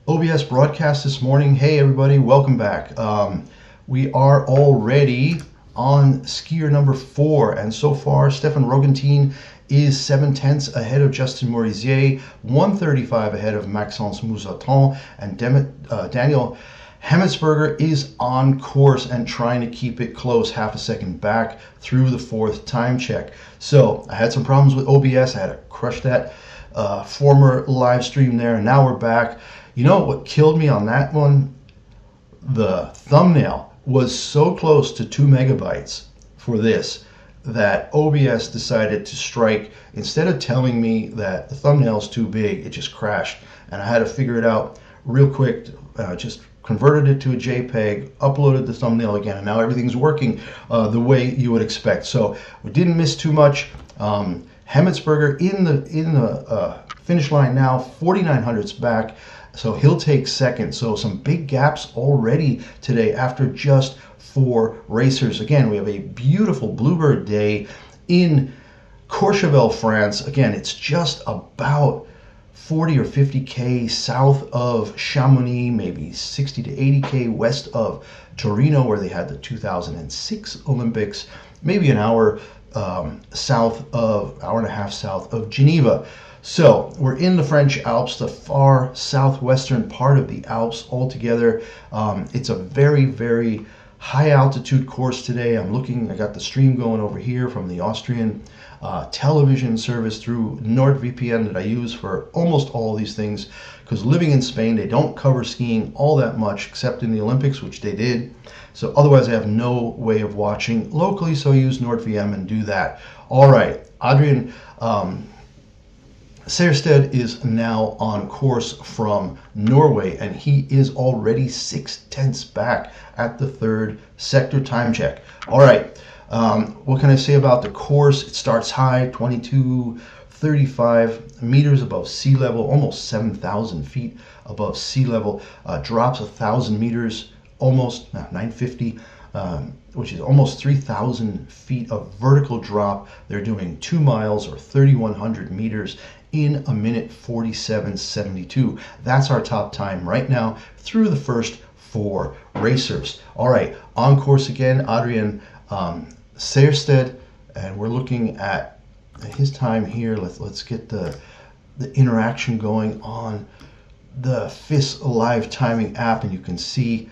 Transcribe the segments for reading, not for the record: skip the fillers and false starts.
OBS broadcast this morning. Hey everybody, welcome back. We are already on skier number 4, and so far Stefan Rogentin is 7/10 ahead of Justin Morizier, 1:35 ahead of Maxence Moussaton, and Daniel Hemmetsberger is on course and trying to keep it close, half a second back through the 4th time check. So I had some problems with OBS. I had to crush that former live stream there, and now we're back. You know what killed me on that one? The thumbnail was so close to 2 megabytes for this that OBS decided to strike. Instead of telling me that the thumbnail's too big, it just crashed, and I had to figure it out real quick. Just converted it to a JPEG, uploaded the thumbnail again, and now everything's working the way you would expect. So we didn't miss too much. Hemmetsberger in the finish line now, 4,900s back, so he'll take second. So some big gaps already today after just 4 racers. Again, we have a beautiful bluebird day in Courchavel, France. Again, it's just about 40 or 50k south of Chamonix, maybe 60 to 80k west of Torino, where they had the 2006 Olympics, maybe an hour hour and a half south of Geneva. So we're in the French Alps, the far southwestern part of the Alps altogether. It's a very, very high altitude course today. I got the stream going over here from the Austrian television service through NordVPN that I use for almost all these things, because living in Spain, they don't cover skiing all that much except in the Olympics, which they did. So otherwise I have no way of watching locally, so I use NordVPN and do that. All right, Adrian Sejersted is now on course from Norway, and he is already 6/10 back at the 3rd sector time check. All right, what can I say about the course? It starts high, 2235 meters above sea level, almost 7,000 feet above sea level, drops 1,000 meters, almost 950, which is almost 3,000 feet of vertical drop. They're doing 2 miles or 3,100 meters in 1:47.72. That's our top time right now through the first 4 racers. All right, on course again, Adrian Sejersted, and we're looking at his time here. Let's get the interaction going on the FIS live timing app, and you can see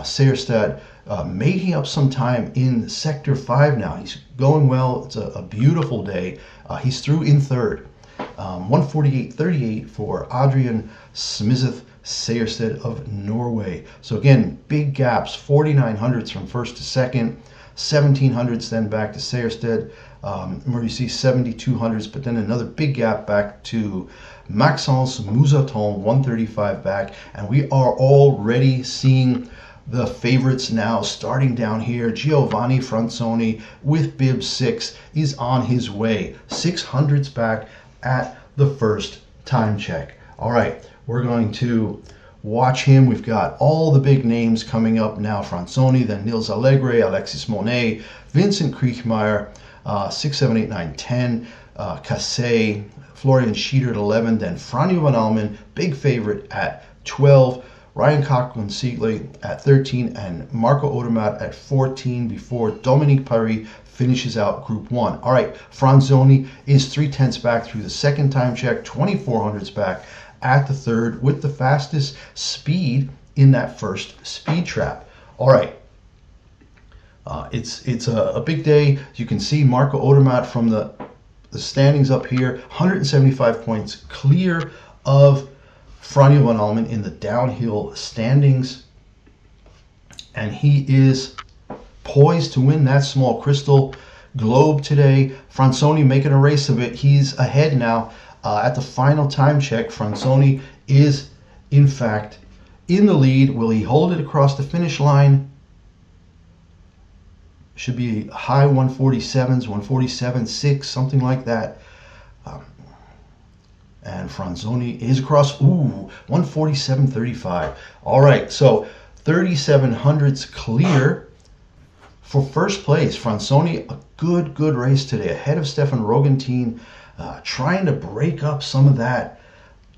Sejersted making up some time in sector 5 now. He's going well. It's a beautiful day. He's through in 3rd. 1:48.38 for Adrian Smith Sejersted of Norway. So again, big gaps, 4,900s from 1st to 2nd, 1,700s then back to Sejersted, where you see 7,200s, but then another big gap back to Maxence Moussaton, 135 back, and we are already seeing the favorites now starting down here. Giovanni Franzoni with bib 6 is on his way, 600s back at the 1st time check. All right, we're going to watch him. We've got all the big names coming up now. Franzoni, then Nils Allegre, Alexis Monet, Vincent Kriechmeier, 6, 7, 8, 9, 10, Cassé, Florian Schieder at 11, then Franjo van Almen, big favorite at 12, Ryan Cochran-Siegley at 13, and Marco Odermatt at 14 before Dominique Paris finishes out Group 1. All right, Franzoni is 3/10 back through the 2nd time check, 2,400s back at the 3rd with the fastest speed in that 1st speed trap. All right, it's a big day. You can see Marco Odermatt from the standings up here, 175 points clear of Franjo van Almen in the downhill standings, and he is poised to win that small crystal globe today. Franzoni making a race of it. He's ahead now at the final time check. Franzoni is in fact in the lead. Will he hold it across the finish line? Should be high 147s, 147.6, something like that. And Franzoni is across, 147.35. All right, so 3,700s clear for 1st place. Franzoni, a good race today, ahead of Stefan Rogentin, trying to break up some of that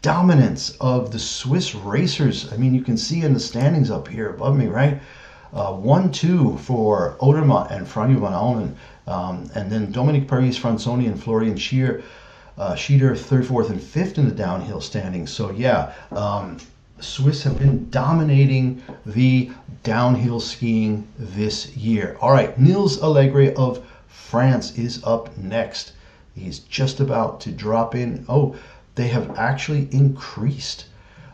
dominance of the Swiss racers. I mean, you can see in the standings up here above me, right? 1-2 for Odermatt and Franjo van Almen. And then Dominic Paris Franzoni and Florian Schieder, 3rd, 4th, and 5th in the downhill standings. So yeah, Swiss have been dominating the downhill skiing this year. All right, Nils Allegre of France is up next. He's just about to drop in. Oh, they have actually increased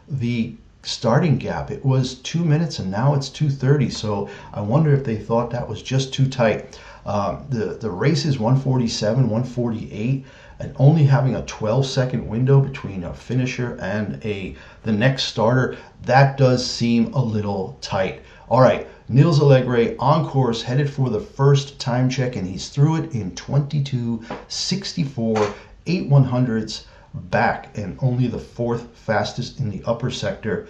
the starting gap. It was 2 minutes and now it's 2:30. So I wonder if they thought that was just too tight. The race is 1:47, 1:48, and only having a 12-second window between a finisher and the next starter, that does seem a little tight. All right, Nils Allegre on course, headed for the first time check, and he's through it in 22:64, 8/100ths back, and only the 4th fastest in the upper sector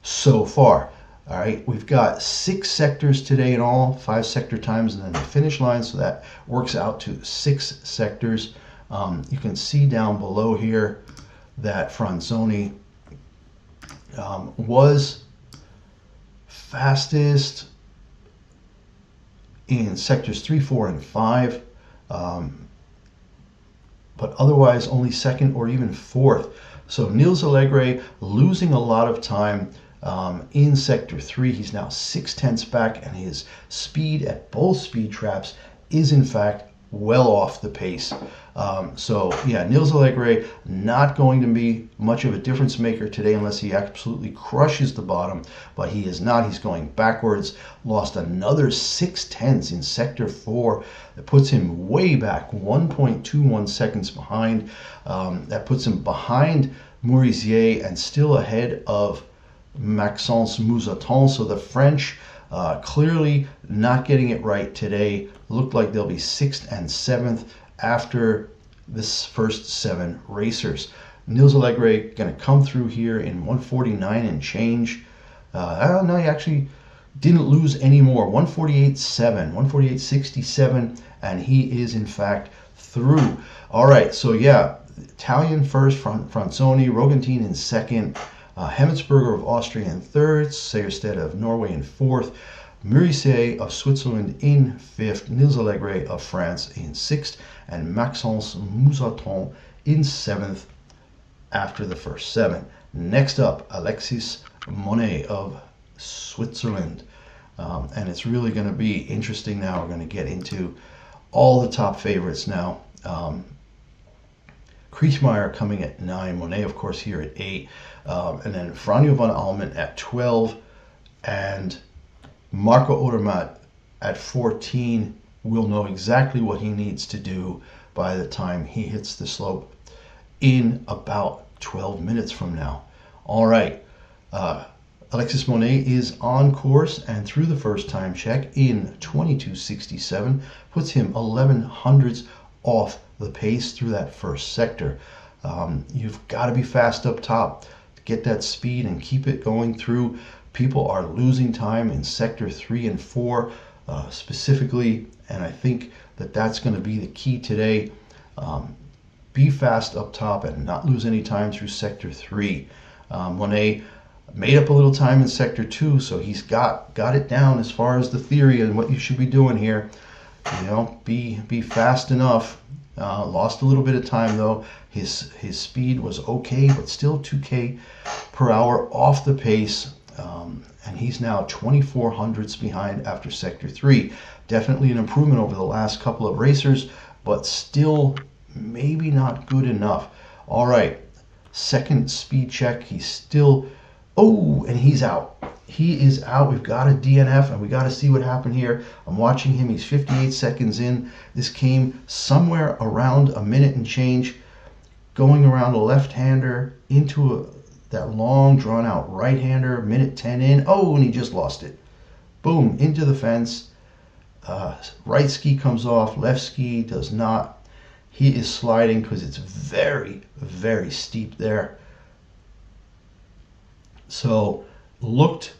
so far. All right, we've got 6 sectors today in all, 5 sector times, and then the finish line, so that works out to 6 sectors. You can see down below here that Franzoni was fastest in sectors 3, 4, and 5, but otherwise only 2nd or even 4th. So Nils Allegre losing a lot of time in sector 3. He's now 6/10ths back, and his speed at both speed traps is in fact well off the pace. So yeah, Nils Allegre not going to be much of a difference maker today unless he absolutely crushes the bottom, but he is not. He's going backwards, lost another 6/10ths in sector 4. That puts him way back, 1.21 seconds behind. That puts him behind Murisier and still ahead of Maxence Moussaton. So the French clearly not getting it right today. Looked like they'll be 6th and 7th after this first 7 racers. Nils Allegre going to come through here in 1:49 and change. I don't know, he actually didn't lose any more. 1:48.7, 1:48.67, and he is in fact through. All right, so yeah, Italian first, Franzoni, Rogentin in 2nd, Hemmetsberger of Austria in 3rd, Seierstedt of Norway in 4th, Murisier of Switzerland in 5th, Nils Allegre of France in 6th, and Maxence Moussaton in 7th after the first 7. Next up, Alexis Monet of Switzerland. And it's really going to be interesting now. We're going to get into all the top favorites now. Kriechmeier coming at 9, Monet, of course, here at 8, and then Franjo van Almen at 12, and Marco Odermatt at 14 will know exactly what he needs to do by the time he hits the slope in about 12 minutes from now. All right, Alexis Monet is on course and through the first time check in 22:67, puts him 11/100ths off the pace through that first sector. You've got to be fast up top to get that speed and keep it going through. People are losing time in sector 3 and 4 specifically, and I think that that's going to be the key today. Be fast up top and not lose any time through sector 3. Monet made up a little time in sector 2, so he's got it down as far as the theory and what you should be doing here. You know, be fast enough. Lost a little bit of time though. His speed was okay, but still 2k per hour off the pace. And he's now 24/100ths behind after sector 3. Definitely an improvement over the last couple of racers, but still maybe not good enough. All right, second speed check. He's still, oh, and he's out. He is out. We've got a DNF, and we got to see what happened here. I'm watching him. He's 58 seconds in. This came somewhere around a minute and change, going around a left-hander into that long, drawn-out right-hander, minute 10 in. Oh, and he just lost it. Boom, into the fence. Right ski comes off. Left ski does not. He is sliding because it's very, very steep there. So, looked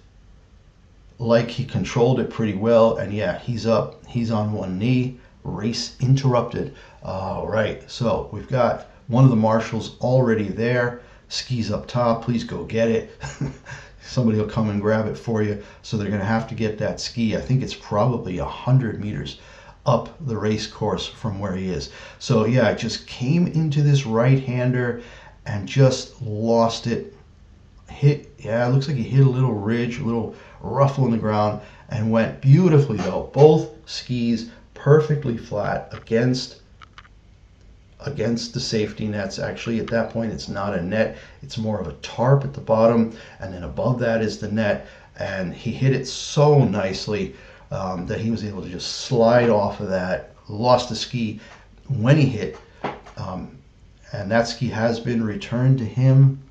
like he controlled it pretty well, and yeah, he's up. He's on one knee. Race interrupted. All right, so we've got One of the marshals already there. Skis up top, please go get it. Somebody will come and grab it for you. So they're going to have to get that ski. I think it's probably 100 meters up the race course from where he is. So yeah, I just came into this right-hander and just lost it. Yeah, it looks like he hit a little ridge, a little ruffle in the ground, and went beautifully though. Both skis perfectly flat against the safety nets. Actually, at that point, it's not a net, it's more of a tarp at the bottom, and then above that is the net. And he hit it so nicely that he was able to just slide off of that, lost the ski when he hit, and that ski has been returned to him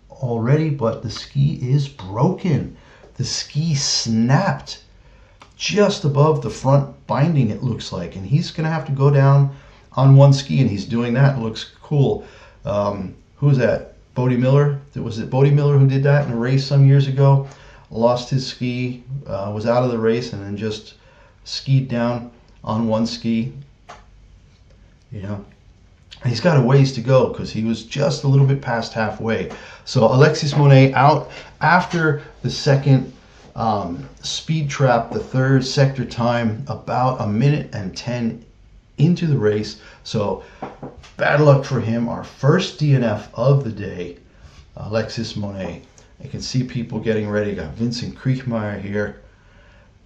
already, but the ski is broken. The ski snapped just above the front binding, it looks like, and he's gonna have to go down on one ski, and he's doing that. It looks cool. Who's that? Bodie Miller? Was it Bodie Miller who did that in a race some years ago? Lost his ski, was out of the race, and then just skied down on one ski. You know, and he's got a ways to go because he was just a little bit past halfway. So Alexis Monet out after the second speed trap, the third sector time, about 1:10 into the race. So bad luck for him. Our first DNF of the day, Alexis Monet. I can see people getting ready. Got Vincent Kriechmeyer here.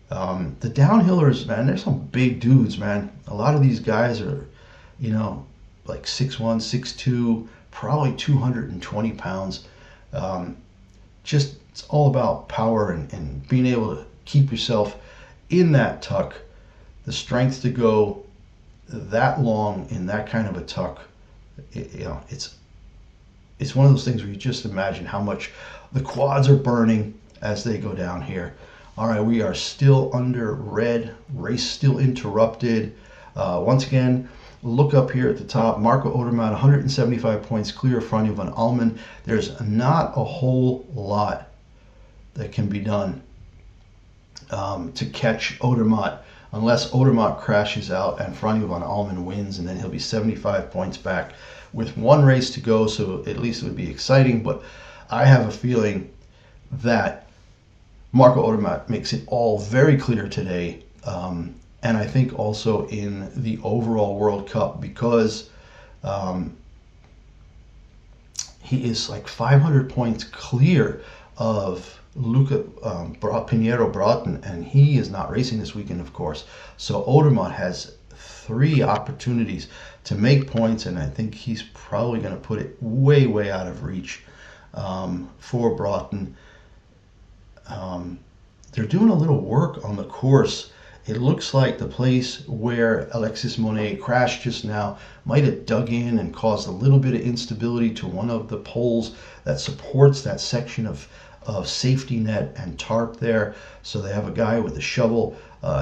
The downhillers, man, there's some big dudes, man. A lot of these guys are, you know, like 6'1", 6'2", probably 220 pounds. Just, it's all about power and being able to keep yourself in that tuck. The strength to go that long in that kind of a tuck, you know, it's one of those things where you just imagine how much the quads are burning as they go down here. All right, we are still under red, race still interrupted. Once again, look up here at the top, Marco Odermatt, 175 points clear of Franjo van Almen. There's not a whole lot that can be done to catch Odermatt, unless Odermatt crashes out and Franjo van Almen wins, and then he'll be 75 points back with one race to go, so at least it would be exciting. But I have a feeling that Marco Odermatt makes it all very clear today, and I think also in the overall World Cup, because he is like 500 points clear of Luca Pinheiro Broughton, and he is not racing this weekend, of course. So Odermatt has 3 opportunities to make points, and I think he's probably going to put it way, way out of reach for Broughton. They're doing a little work on the course. It looks like the place where Alexis Monet crashed just now might have dug in and caused a little bit of instability to one of the poles that supports that section of safety net and tarp there. So they have a guy with a shovel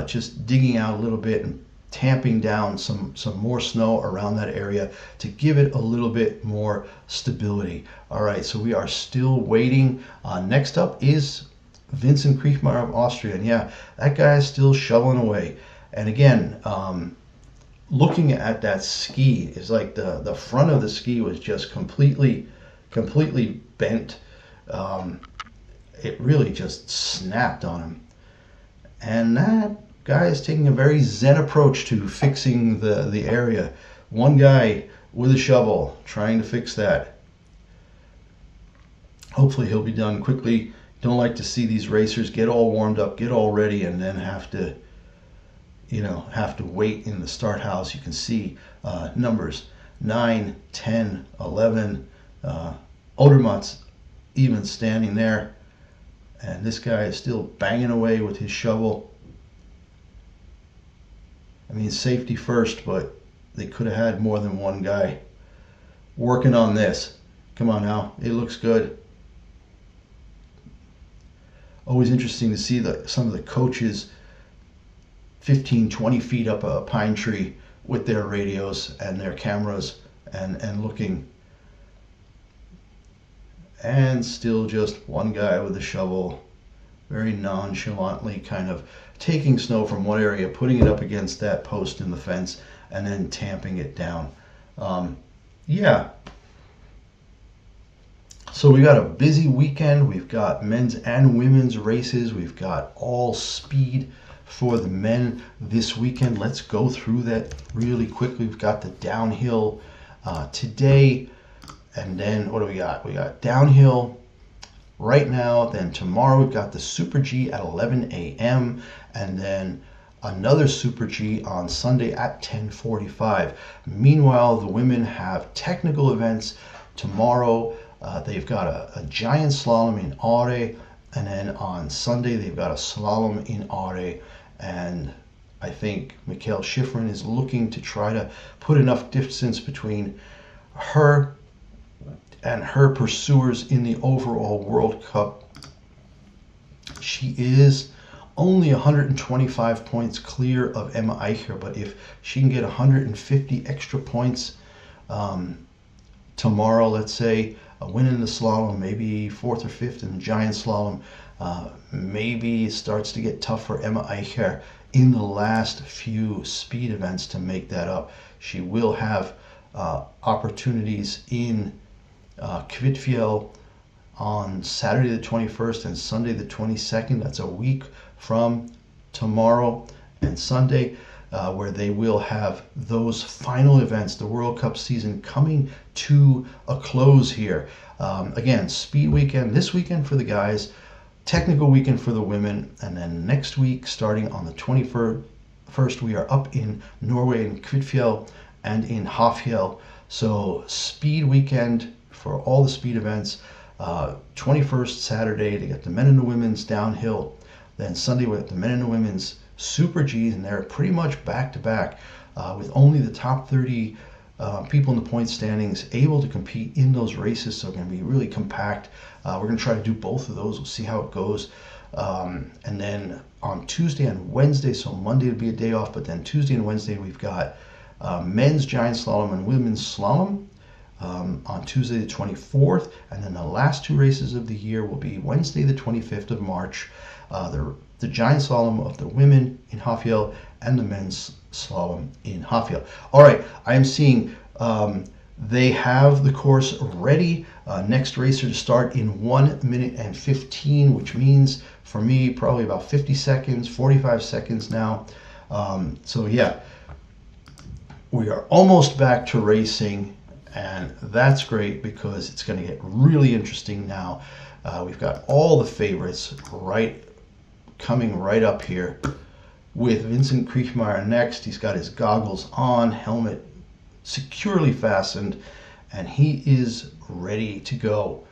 just digging out a little bit and tamping down some more snow around that area to give it a little bit more stability. All right, so we are still waiting. Next up is Vincent Kriechmeyer of Austria, and yeah, that guy is still shoveling away. And again, looking at that ski is like the front of the ski was just completely bent. It really just snapped on him, and that guy is taking a very zen approach to fixing the area. One guy with a shovel trying to fix that. Hopefully he'll be done quickly. Don't like to see these racers get all warmed up, get all ready, and then have to wait in the start house. You can see numbers 9, 10, 11. Odermatt's even standing there, and this guy is still banging away with his shovel. I mean, safety first, but they could have had more than one guy working on this. Come on now, it looks good. Always interesting to see some of the coaches 15, 20 feet up a pine tree with their radios and their cameras and looking. And still just one guy with a shovel, very nonchalantly kind of taking snow from one area, putting it up against that post in the fence, and then tamping it down. yeah. So we got a busy weekend. We've got men's and women's races. We've got all speed for the men this weekend. Let's go through that really quickly. We've got the downhill today, and then what do we got? We got downhill right now. Then tomorrow we've got the Super G at 11 a.m. and then another Super G on Sunday at 10:45. Meanwhile, the women have technical events tomorrow. They've got a giant slalom in Aare, and then on Sunday they've got a slalom in Aare. And I think Mikhail Schifrin is looking to try to put enough distance between her and her pursuers in the overall World Cup. She is only 125 points clear of Emma Eicher, but if she can get 150 extra points tomorrow, let's say, a win in the slalom, maybe fourth or fifth in the giant slalom, maybe it starts to get tough for Emma Eicher in the last few speed events to make that up. She will have opportunities in Courchavel on Saturday the 21st and Sunday the 22nd. That's a week from tomorrow and Sunday, where they will have those final events, the World Cup season coming to a close here. Again, speed weekend this weekend for the guys, technical weekend for the women, and then next week, starting on the 21st, we are up in Norway in Courchavel and in Hafjell. So speed weekend for all the speed events. 21st Saturday to get the men and the women's downhill. Then Sunday we have the men and the women's Super Gs, and they're pretty much back to back, with only the top 30 people in the point standings able to compete in those races. So it's going to be really compact. We're going to try to do both of those. We'll see how it goes. And then on Tuesday and Wednesday, so Monday will be a day off, but then Tuesday and Wednesday we've got men's giant slalom and women's slalom on Tuesday the 24th, and then the last two races of the year will be Wednesday the 25th of March, the giant slalom of the women in Hafjell and the men's slalom in Hafjell. All right, I am seeing they have the course ready. Next racer to start in 1 minute and 15, which means for me probably about 50 seconds, 45 seconds now. So yeah, we are almost back to racing, and that's great because it's going to get really interesting now. We've got all the favorites coming right up here, with Vincent Kriechmeyer next. He's got his goggles on, helmet securely fastened, and he is ready to go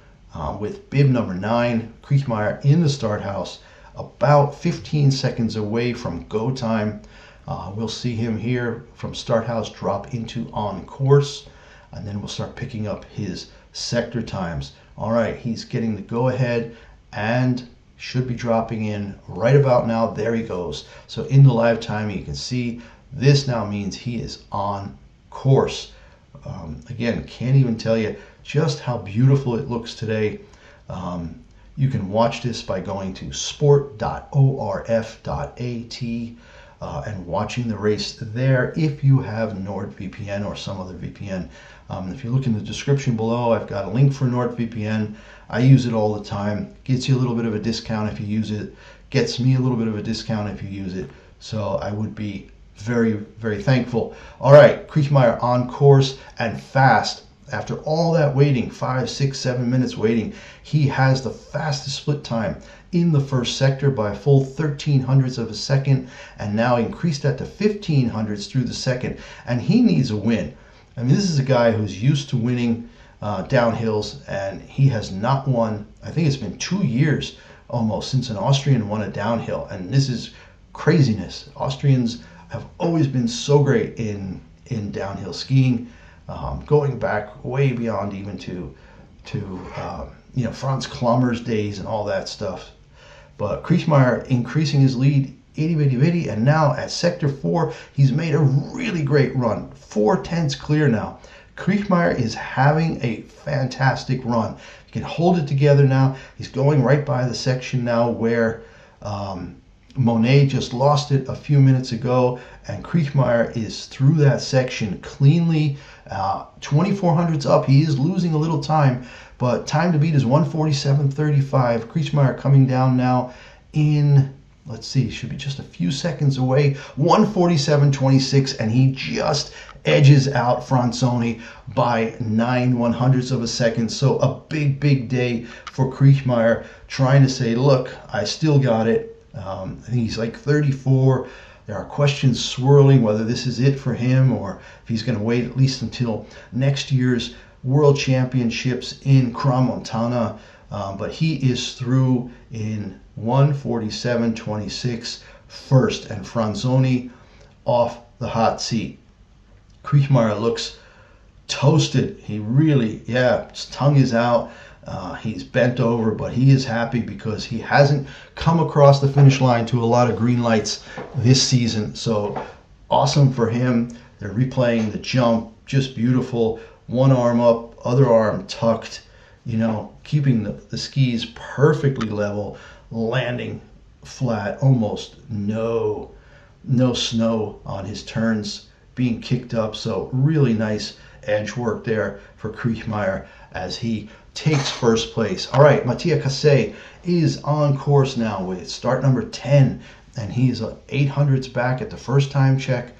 with bib number 9. Kriechmeyer in the start house, about 15 seconds away from go time. We'll see him here from start house drop into on course, and then we'll start picking up his sector times. All right, he's getting the go ahead and should be dropping in right about now. There he goes. So in the live time, you can see this now means he is on course. Again, can't even tell you just how beautiful it looks today. You can watch this by going to sport.orf.at and watching the race there if you have NordVPN or some other VPN. If you look in the description below, I've got a link for NordVPN. I use it all the time. Gets you a little bit of a discount if you use it. Gets me a little bit of a discount if you use it. So I would be very, very thankful. All right, Kriechmeyer on course and fast. After all that waiting, 5, 6, 7 minutes waiting, he has the fastest split time in the first sector by a full 1300ths of a second, and now increased that to 1500ths through the second. And he needs a win. I mean, this is a guy who's used to winning downhills, and he has not won. I think it's been 2 years almost since an Austrian won a downhill, and this is craziness. Austrians have always been so great in downhill skiing, going back way beyond even to Franz Klammer's days and all that stuff. But Kriechmeyer increasing his lead itty bitty bitty, and now at sector 4 he's made a really great run, 4/10 clear now. Kriechmeyer is having a fantastic run. He can hold it together now. He's going right by the section now where Monet just lost it a few minutes ago, and Kriechmeyer is through that section cleanly. 2400's up. He is losing a little time, but time to beat is 147.35. Kriechmeyer coming down now in, let's see, should be just a few seconds away, 147.26, and he just edges out Franzoni by 9/100ths of a second. So a big day for Kriechmeyer, trying to say, look, I still got it. I think he's like 34. There are questions swirling whether this is it for him or if he's going to wait at least until next year's World Championships in Crans-Montana. But he is through in 147.26 first, and Franzoni off the hot seat. Kriechmeyer looks toasted. He really, his tongue is out. He's bent over, but he is happy because he hasn't come across the finish line to a lot of green lights this season. So awesome for him. They're replaying the jump, just beautiful. One arm up, other arm tucked, keeping the skis perfectly level, landing flat, almost no snow on his turns being kicked up. So really nice edge work there for Kriechmeyer as he takes first place. All right, Mattia Cassé is on course now with start number 10, and he's 800ths back at the first time check.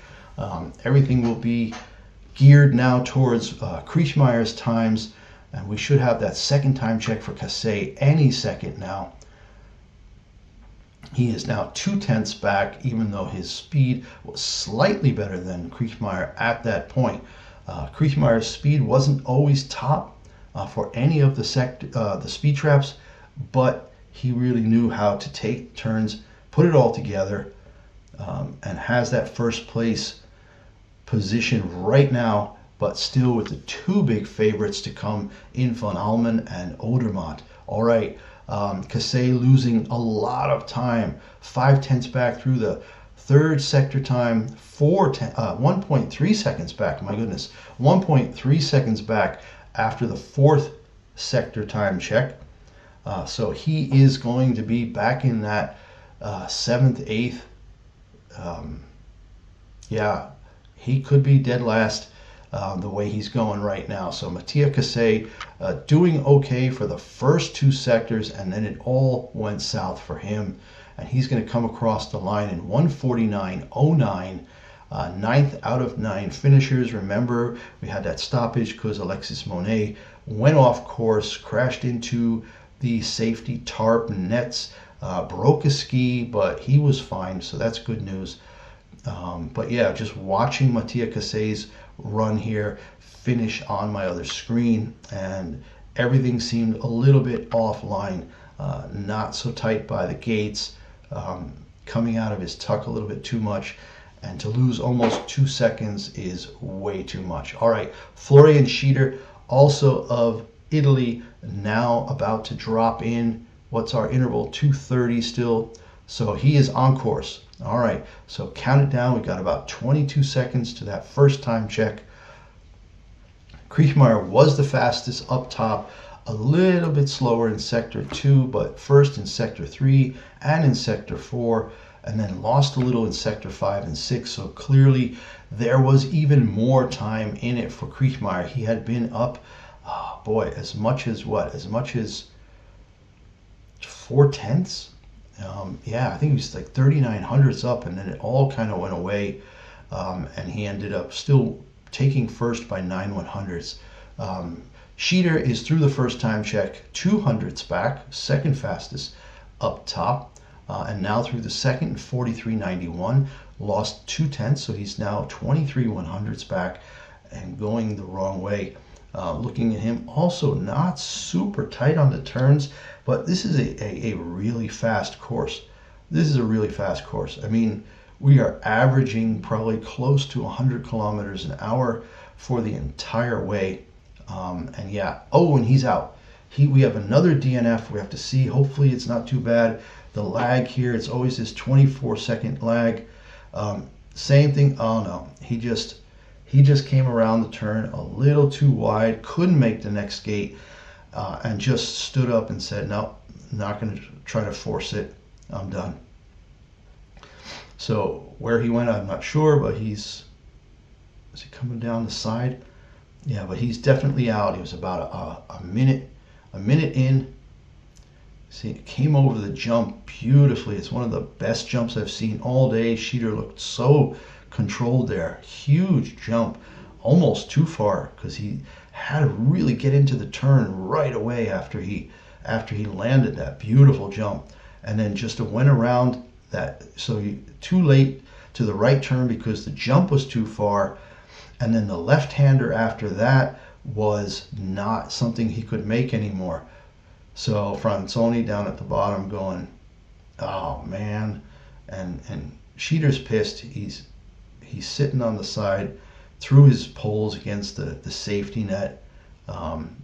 Everything will be geared now towards Kriechmeyer's times, and we should have that second time check for Cassé any second now. He is now 0.2 back, even though his speed was slightly better than Kriechmeyer at that point. Kriechmeyer's speed wasn't always top for any of the speed traps, but he really knew how to take turns, put it all together, and has that first place position right now, but still with the two big favorites to come in Van Almen and Odermatt. All right, Cassé losing a lot of time, 0.5 back through the third sector time, 1.3 seconds back, my goodness, 1.3 seconds back after the fourth sector time check. So he is going to be back in that 7th, 8th. He could be dead last the way he's going right now. So Mattia Cassé doing okay for the first two sectors, and then it all went south for him. And he's going to come across the line in 149.09. 9th out of 9 finishers. Remember, we had that stoppage because Alexis Monet went off course, crashed into the safety tarp nets, broke a ski, but he was fine, so that's good news. But yeah, just watching Mattia Cassé's run here finish on my other screen, and everything seemed a little bit offline, not so tight by the gates, coming out of his tuck a little bit too much. And to lose almost 2 seconds is way too much. All right, Florian Schieder, also of Italy, now about to drop in. What's our interval? 2:30 still. So he is on course. All right, so count it down. We got about 22 seconds to that first time check. Kriechmeyer was the fastest up top, a little bit slower in sector 2, but first in sector 3 and in sector 4. And then lost a little in sector 5 and 6. So clearly there was even more time in it for Kriechmeyer. He had been up, as much as what? As much as 0.4. I think he was like 0.39 up, and then it all kind of went away. And he ended up still taking first by 9/100ths. Schieder is through the first time check, 200ths back, second fastest up top. And now through the second, 43.91, lost 0.2, so he's now 23/100ths back and going the wrong way. Looking at him, also not super tight on the turns, but this is a really fast course. This is a really fast course. I mean, we are averaging probably close to 100 kilometers an hour for the entire way. And he's out. We have another DNF we have to see. Hopefully it's not too bad. The lag here, it's always this 24-second lag. Same thing. Oh no, he just came around the turn a little too wide, couldn't make the next gate, and just stood up and said, no, not going to try to force it. I'm done. So where he went, I'm not sure, but is he coming down the side? Yeah, but he's definitely out. He was about a minute in. See, it came over the jump beautifully. It's one of the best jumps I've seen all day. Sheeter looked so controlled there. Huge jump, almost too far, because he had to really get into the turn right away after he landed that beautiful jump, and then just went around that. So too late to the right turn because the jump was too far, and then the left-hander after that was not something he could make anymore. So Franzoni down at the bottom going, oh man, and Sheeter's pissed. He's sitting on the side, threw his poles against the safety net.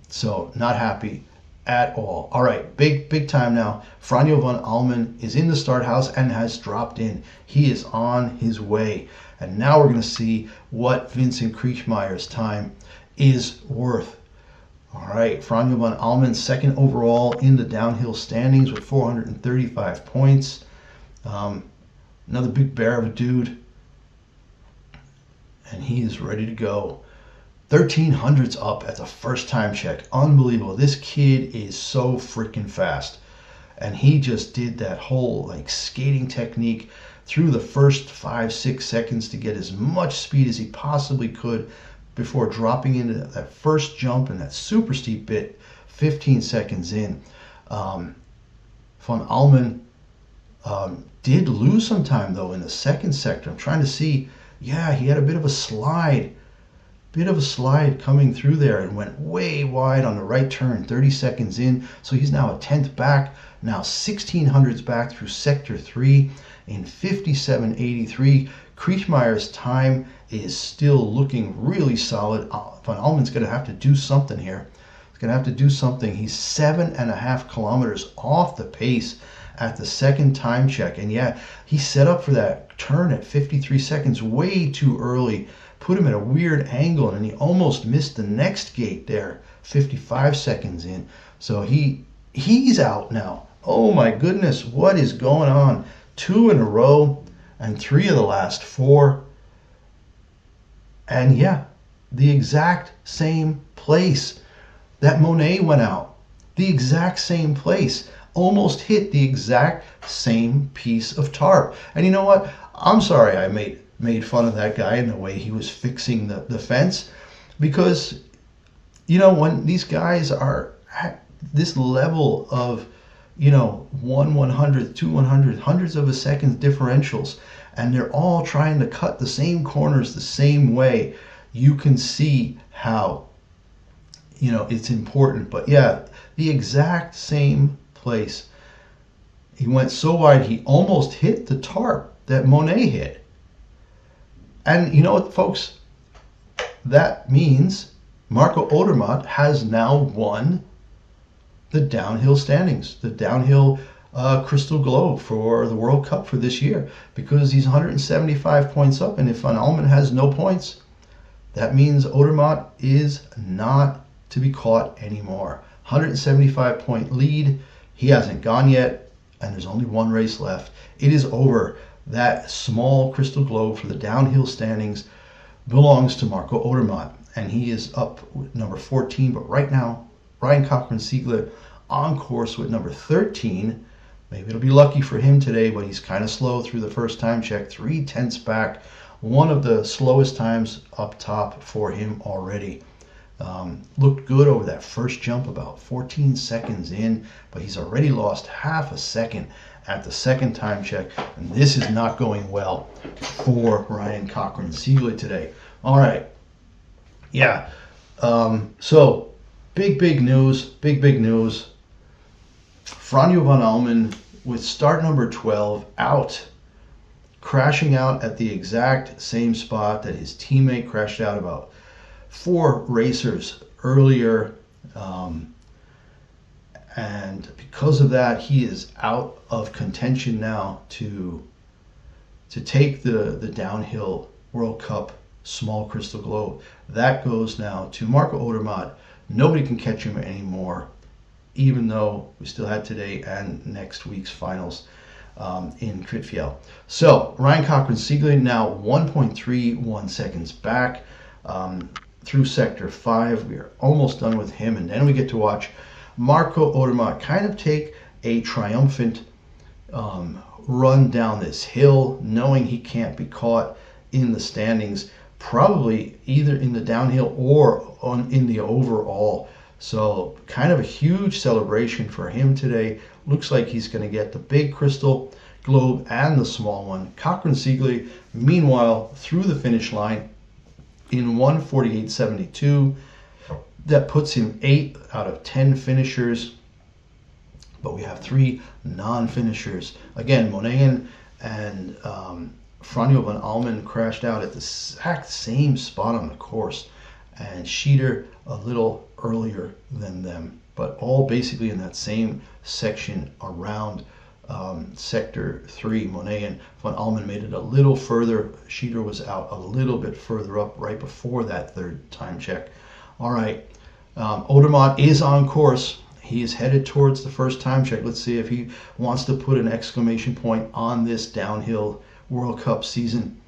So not happy at all. All right, big time now. Franjo van Almen is in the start house and has dropped in. He is on his way. And now we're going to see what Vincent Kriechmeyer's time is worth. All right, Franjo van Almen second overall in the downhill standings with 435 points. Another big bear of a dude. And he is ready to go. 1300s up at the first time check. Unbelievable. This kid is so freaking fast. And he just did that whole like skating technique through the first 5-6 seconds to get as much speed as he possibly could before dropping into that first jump and that super steep bit 15 seconds in. Van Almen did lose some time though in the second sector. I'm trying to see. Yeah, he had a bit of a slide coming through there and went way wide on the right turn 30 seconds in. So he's now a 10th back, now 1600s back through sector 3 in 57.83. Kriechmeyer's time is still looking really solid. Van Almen's going to have to do something here. He's going to have to do something. He's 7.5 kilometers off the pace at the second time check. And yeah, he set up for that turn at 53 seconds way too early. Put him at a weird angle, and he almost missed the next gate there 55 seconds in. So he's out now. Oh my goodness, what is going on? 2 in a row and 3 of the last 4. And yeah, the exact same place that Monet went out. The exact same place. Almost hit the exact same piece of tarp. And you know what? I'm sorry I made fun of that guy and the way he was fixing the fence, because you know, when these guys are at this level of, you know, 1/100th, 2/100th, hundreds of a second differentials, and they're all trying to cut the same corners the same way, you can see how, you know, it's important. But yeah, the exact same place. He went so wide he almost hit the tarp that Monet hit. And you know what, folks? That means Marco Odermatt has now won the downhill standings, the downhill Crystal Globe for the World Cup for this year, because he's 175 points up. And if Van Almen has no points, that means Odermatt is not to be caught anymore. 175 point lead. He hasn't gone yet, and there's only one race left. It is over. That small Crystal Globe for the downhill standings belongs to Marco Odermatt, and he is up with number 14. But right now, Ryan Cochran-Siegler on course with number 13. Maybe it'll be lucky for him today, but he's kind of slow through the first time check. 3/10 back. One of the slowest times up top for him already. Looked good over that first jump, about 14 seconds in, but he's already lost half a second at the second time check, and this is not going well for Ryan Cochran-Siegler today. All right. Yeah. So big news. Franjo van Almen with start number 12 out, crashing out at the exact same spot that his teammate crashed out about 4 racers earlier. And because of that, he is out of contention now to take the downhill World Cup small Crystal Globe. That goes now to Marco Odermatt. Nobody can catch him anymore, even though we still had today and next week's finals. in Courchavel. So Ryan Cochran-Siegle now 1.31 seconds back through sector 5. We are almost done with him, and then we get to watch Marco Odermatt kind of take a triumphant run down this hill, knowing he can't be caught in the standings, probably either in the downhill or in the overall. So kind of a huge celebration for him today. Looks like he's going to get the big crystal globe and the small one. Cochran-Siegle, meanwhile, through the finish line in 1:48.72. That puts him 8 out of 10 finishers. But we have 3 non-finishers. Again, Monahan and Franjo van Almen crashed out at the exact same spot on the course, and Schieder a little earlier than them, but all basically in that same section around sector 3. Monahan, van Almen made it a little further. Schieder was out a little bit further up right before that third time check. All right, Odermatt is on course. He is headed towards the first time check. Let's see if he wants to put an exclamation point on this downhill World Cup season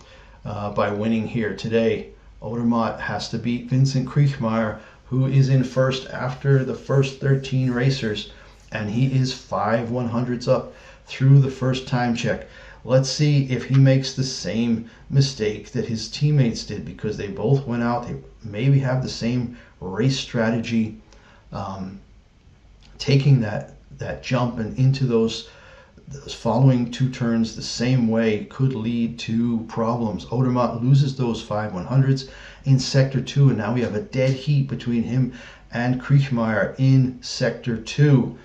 by winning here today. Odermatt has to beat Vincent Kriechmayr, who is in first after the first 13 racers, and he is 5/100ths up through the first time check. Let's see if he makes the same mistake that his teammates did, because they both went out. They maybe have the same race strategy. Taking that jump and into those following 2 turns the same way could lead to problems. Odermatt loses those 5/100ths in sector 2, and now we have a dead heat between him and Kriechmayr in sector 2.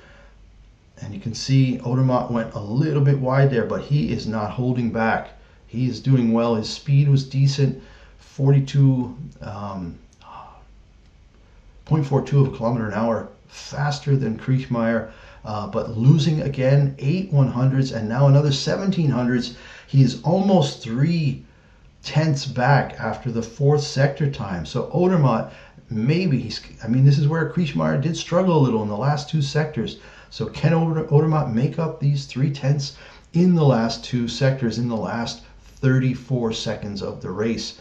And you can see Odermatt went a little bit wide there, but he is not holding back. He is doing well. His speed was decent, 42.42 of a kilometer an hour, faster than Kriechmayr, but losing again 8/100ths and now another 1700ths. He is almost 3/10ths back after the 4th sector time. So Odermatt, maybe this is where Kriechmayr did struggle a little in the last 2 sectors. So can Odermatt make up these 3/10ths in the last 2 sectors, in the last 34 seconds of the race?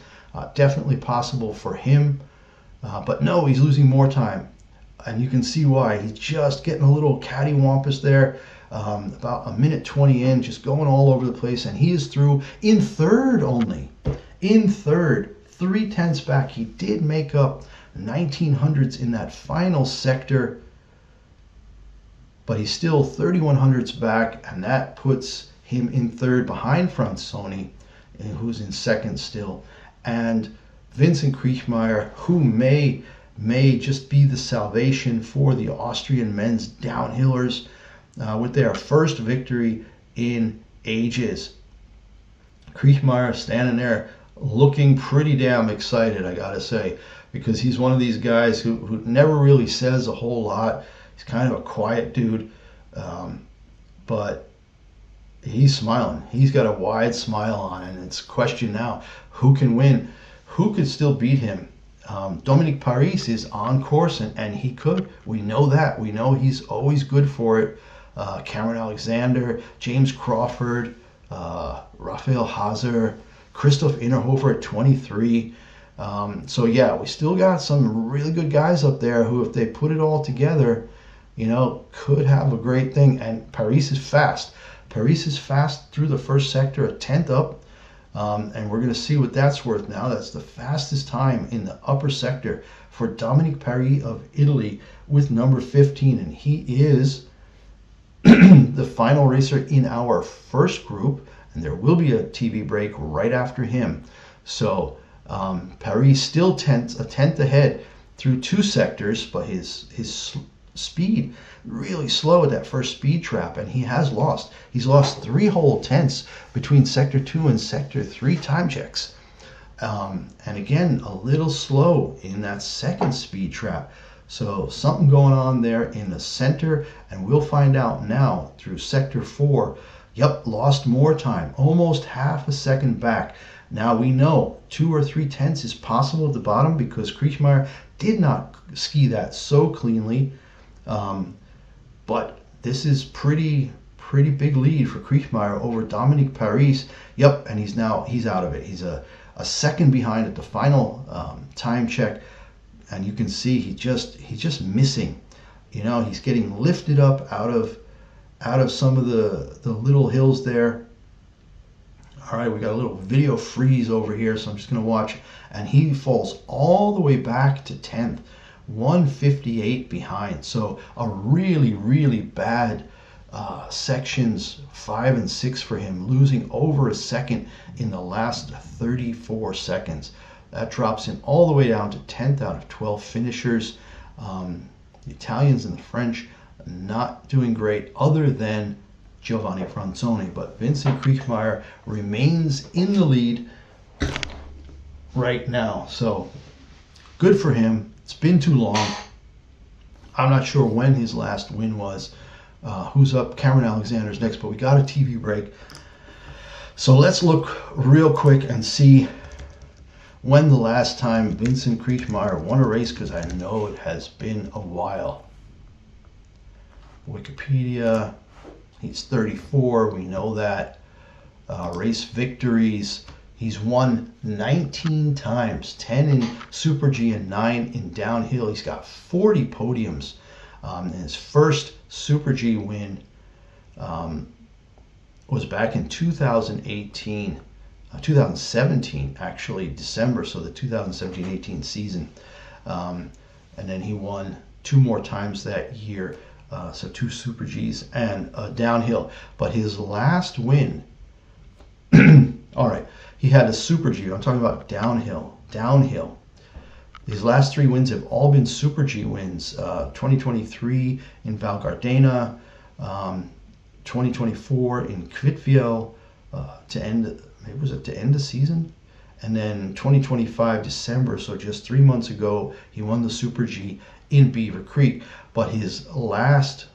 Definitely possible for him, but no, he's losing more time. And you can see why. He's just getting a little cattywampus there, about 1:20 in, just going all over the place, and he is through in 3rd only. In 3rd, 3/10ths back. He did make up 1900ths in that final sector, but he's still 3100ths back, and that puts him in 3rd behind Fransoni, who's in 2nd still. And Vincent Kriechmayr, who may just be the salvation for the Austrian men's downhillers with their first victory in ages. Kriechmayr standing there looking pretty damn excited, I gotta say, because he's one of these guys who never really says a whole lot. He's kind of a quiet dude, but he's smiling. He's got a wide smile on, and it's a question now, who can win? Who could still beat him? Dominique Paris is on course, and he could. We know that. We know he's always good for it. Cameron Alexander, James Crawford, Raphael Hazer, Christoph Innerhofer at 23. So yeah, we still got some really good guys up there who, if they put it all together, could have a great thing. And Paris is fast. Paris is fast through the first sector, a 10th up. And we're going to see what that's worth now. That's the fastest time in the upper sector for Dominique Paris of Italy with number 15. And he is the final racer in our first group. And there will be a TV break right after him. So Paris still a 10th ahead through 2 sectors, but his speed really slow at that first speed trap, and he's lost 3 whole tenths between sector 2 and sector 3 time checks, and again a little slow in that second speed trap. So something going on there in the center, and we'll find out now through sector 4. Yep, lost more time, almost half a second back. Now we know 2 or 3 tenths is possible at the bottom because Kriechmayr did not ski that so cleanly. But this is pretty pretty big lead for Kriechmeyer over Dominique Paris. Yep, and he's out of it. He's a second behind at the final time check, and you can see he's just missing. You know, he's getting lifted up out of some of the little hills there. All right, we got a little video freeze over here, so I'm just going to watch. And he falls all the way back to 10th, 158 behind. So a really, really bad sections 5 and 6 for him, losing over a second in the last 34 seconds. That drops him all the way down to 10th out of 12 finishers. The Italians and the French not doing great, other than Giovanni Franzoni, but Vincent Kriechmeyer remains in the lead right now. So good for him. It's been too long. I'm not sure when his last win was. Who's up? Cameron Alexander's next, but we got a TV break. So let's look real quick and see when the last time Vincent Kriechmeyer won a race, because I know it has been a while. Wikipedia. He's 34, we know that. Race victories, he's won 19 times, 10 in Super G and 9 in downhill. He's got 40 podiums. His first Super G win was back in 2017 actually, December, so the 2017-18 season. And then he won 2 more times that year. So 2 Super Gs and downhill. But his last win, all right, he had a Super G. I'm talking about downhill. His last 3 wins have all been Super G wins. 2023 in Val Gardena, 2024 in Courchavel to end, maybe was it to end the season? And then 2025 December, so just 3 months ago, he won the Super G in Beaver Creek. But his last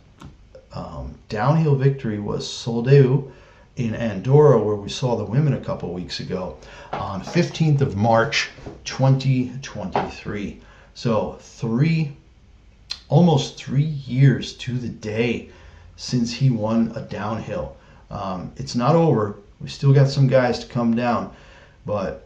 downhill victory was Soldeu in Andorra, where we saw the women a couple weeks ago, on 15th of March 2023. So almost 3 years to the day since he won a downhill. It's not over. We still got some guys to come down, but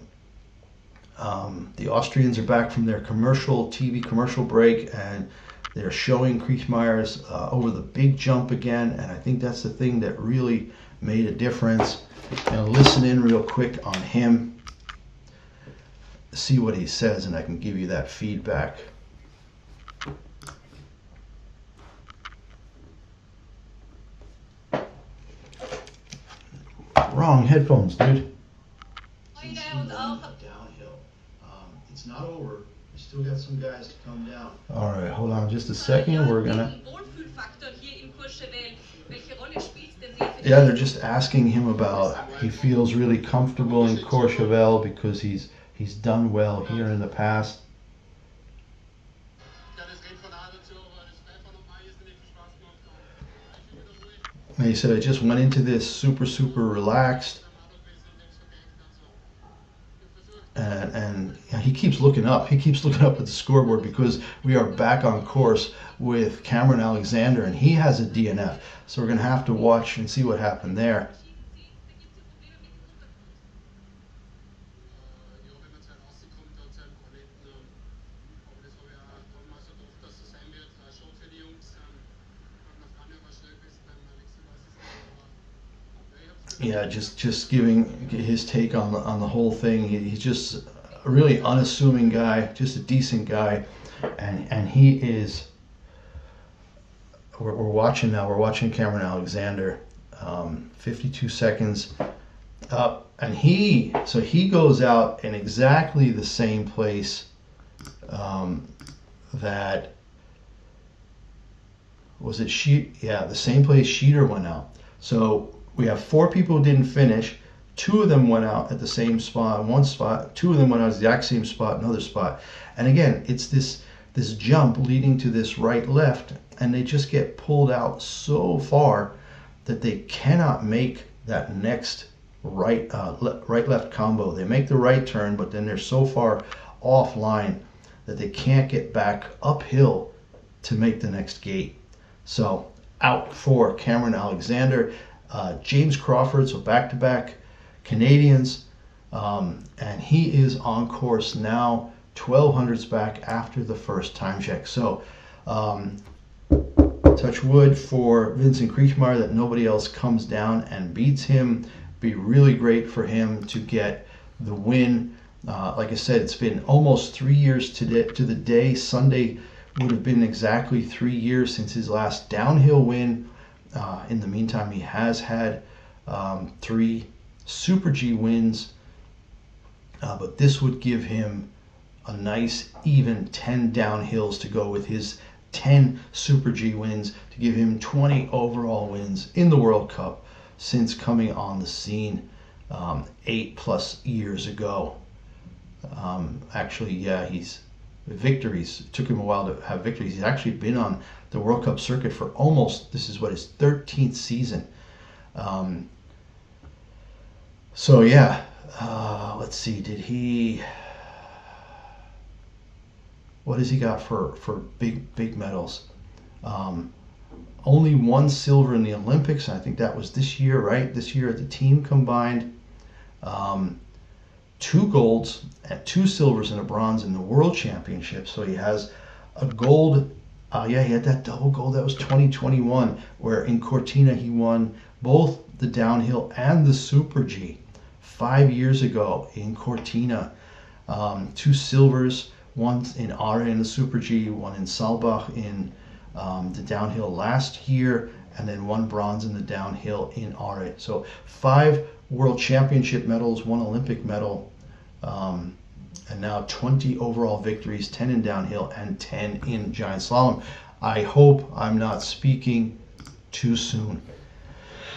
the Austrians are back from their TV commercial break, and they're showing Kriechmeyer's over the big jump again, and I think that's the thing that really made a difference. And listen in real quick on him, see what he says, and I can give you that feedback. Wrong headphones, dude. Downhill. It's not over. We still got some guys to come down. All right, hold on just a second. We're gonna. Yeah, they're just asking him about. He feels really comfortable in Courchavel because he's done well here in the past. And he said, I just went into this super relaxed. And he keeps looking up. He keeps looking up at the scoreboard because we are back on course with Cameron Alexander, and he has a DNF. So we're going to have to watch and see what happened there. Yeah, just giving his take on the whole thing. He's just a really unassuming guy, just a decent guy, and he is. We're watching now. We're watching Cameron Alexander, 52 seconds up, and he goes out in exactly the same place that was it. The same place Sheeter went out. So we have 4 people who didn't finish. 2 of them went out at the same spot, one spot. 2 of them went out at the exact same spot, another spot. And again, it's this jump leading to this right-left, and they just get pulled out so far that they cannot make that next right-left combo. They make the right turn, but then they're so far offline that they can't get back uphill to make the next gate. So out for Cameron Alexander. James Crawford, so back-to-back Canadians, and he is on course now, 1200s back after the first time check. So touch wood for Vincent Kriechmeyer that nobody else comes down and beats him. Be really great for him to get the win. Like I said, it's been almost 3 years to the day. Sunday would have been exactly 3 years since his last downhill win. In the meantime, he has had 3 Super G wins, but this would give him a nice even 10 downhills to go with his 10 Super G wins, to give him 20 overall wins in the World Cup since coming on the scene 8+ years ago. Actually, yeah, he's victories. It took him a while to have victories. He's actually been on the World Cup circuit for almost, this is what, his 13th season. So yeah, let's see, what has he got for big medals? Only 1 silver in the Olympics, and I think that was this year, right? This year the team combined. 2 golds and 2 silvers and a bronze in the World Championship. So he has a gold. Yeah, he had that double gold. That was 2021, where in Cortina he won both the downhill and the Super G 5 years ago in Cortina. 2 silvers, one in Are in the Super G, one in Saalbach in the downhill last year, and then 1 bronze in the downhill in Are. So 5 World Championship medals, 1 Olympic medal, and now 20 overall victories, 10 in downhill and 10 in giant slalom. I hope I'm not speaking too soon.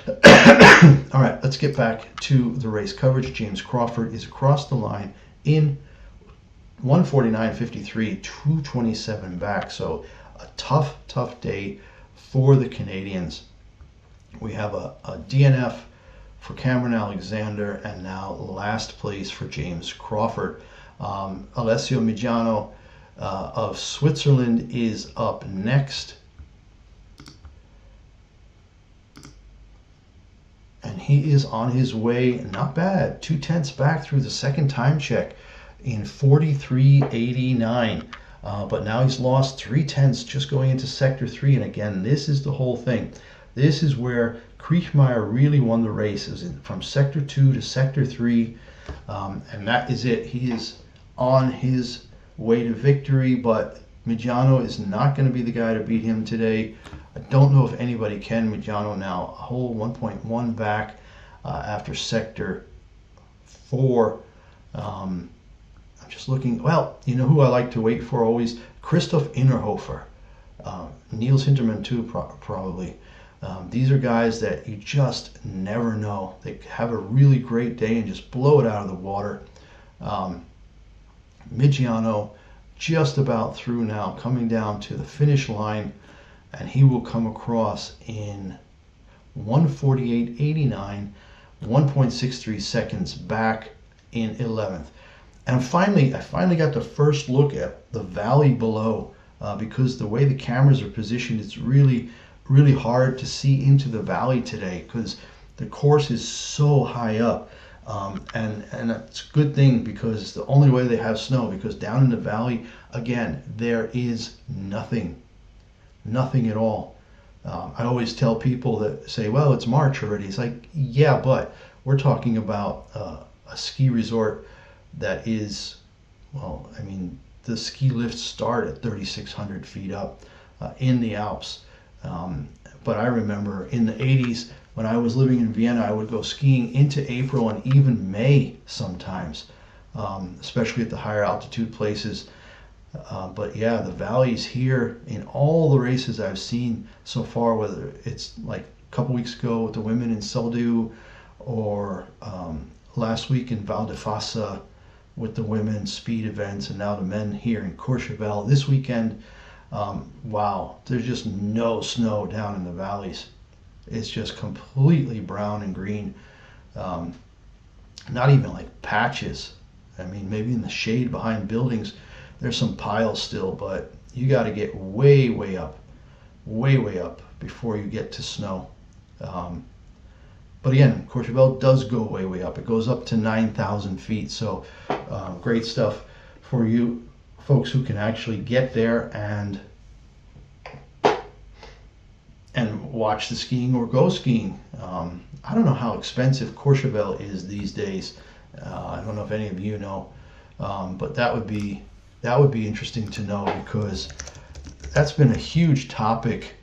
All right, let's get back to the race coverage. James Crawford is across the line in 149.53, 227 back. So a tough day for the Canadians. We have a DNF for Cameron Alexander, and now last place for James Crawford. Alessio Migiano of Switzerland is up next. And he is on his way, not bad, 2/10 back through the second time check in 43.89. But now he's lost 3/10 just going into Sector 3. And again, this is the whole thing. This is where Kriechmeyer really won the race, from Sector 2 to Sector 3. And that is it. He is on his way to victory, but Migiano is not going to be the guy to beat him today. I don't know if anybody can. Migiano now a whole 1.1 back after Sector 4. I'm just looking. Well, you know who I like to wait for always? Christoph Innerhofer. Niels Hintermann too, probably. These are guys that you just never know. They have a really great day and just blow it out of the water. Migiano just about through now, coming down to the finish line, and he will come across in 148.89, 1.63 seconds back in 11th. And I finally got the first look at the valley below, because the way the cameras are positioned, it's really hard to see into the valley today because the course is so high up. And it's a good thing, because it's the only way they have snow, because down in the valley, again, there is nothing at all. I always tell people that say, well, it's March already. It's like, yeah, but we're talking about a ski resort that is, well, I mean, the ski lifts start at 3,600 feet up in the Alps. But I remember in the 80s, when I was living in Vienna, I would go skiing into April and even May sometimes, especially at the higher altitude places. But yeah, the valleys here in all the races I've seen so far, whether it's like a couple weeks ago with the women in Seldu, or last week in Val di Fassa with the women's speed events, and now the men here in Courchavel this weekend. Wow, there's just no snow down in the valleys. It's just completely brown and green. Not even like patches. I mean, maybe in the shade behind buildings, there's some piles still, but you got to get way up before you get to snow. But again, Courchavel does go way up. It goes up to 9,000 feet. So great stuff for you folks who can actually get there and watch the skiing or go skiing. I don't know how expensive Courchavel is these days. I don't know if any of you know, but that would be interesting to know, because that's been a huge topic,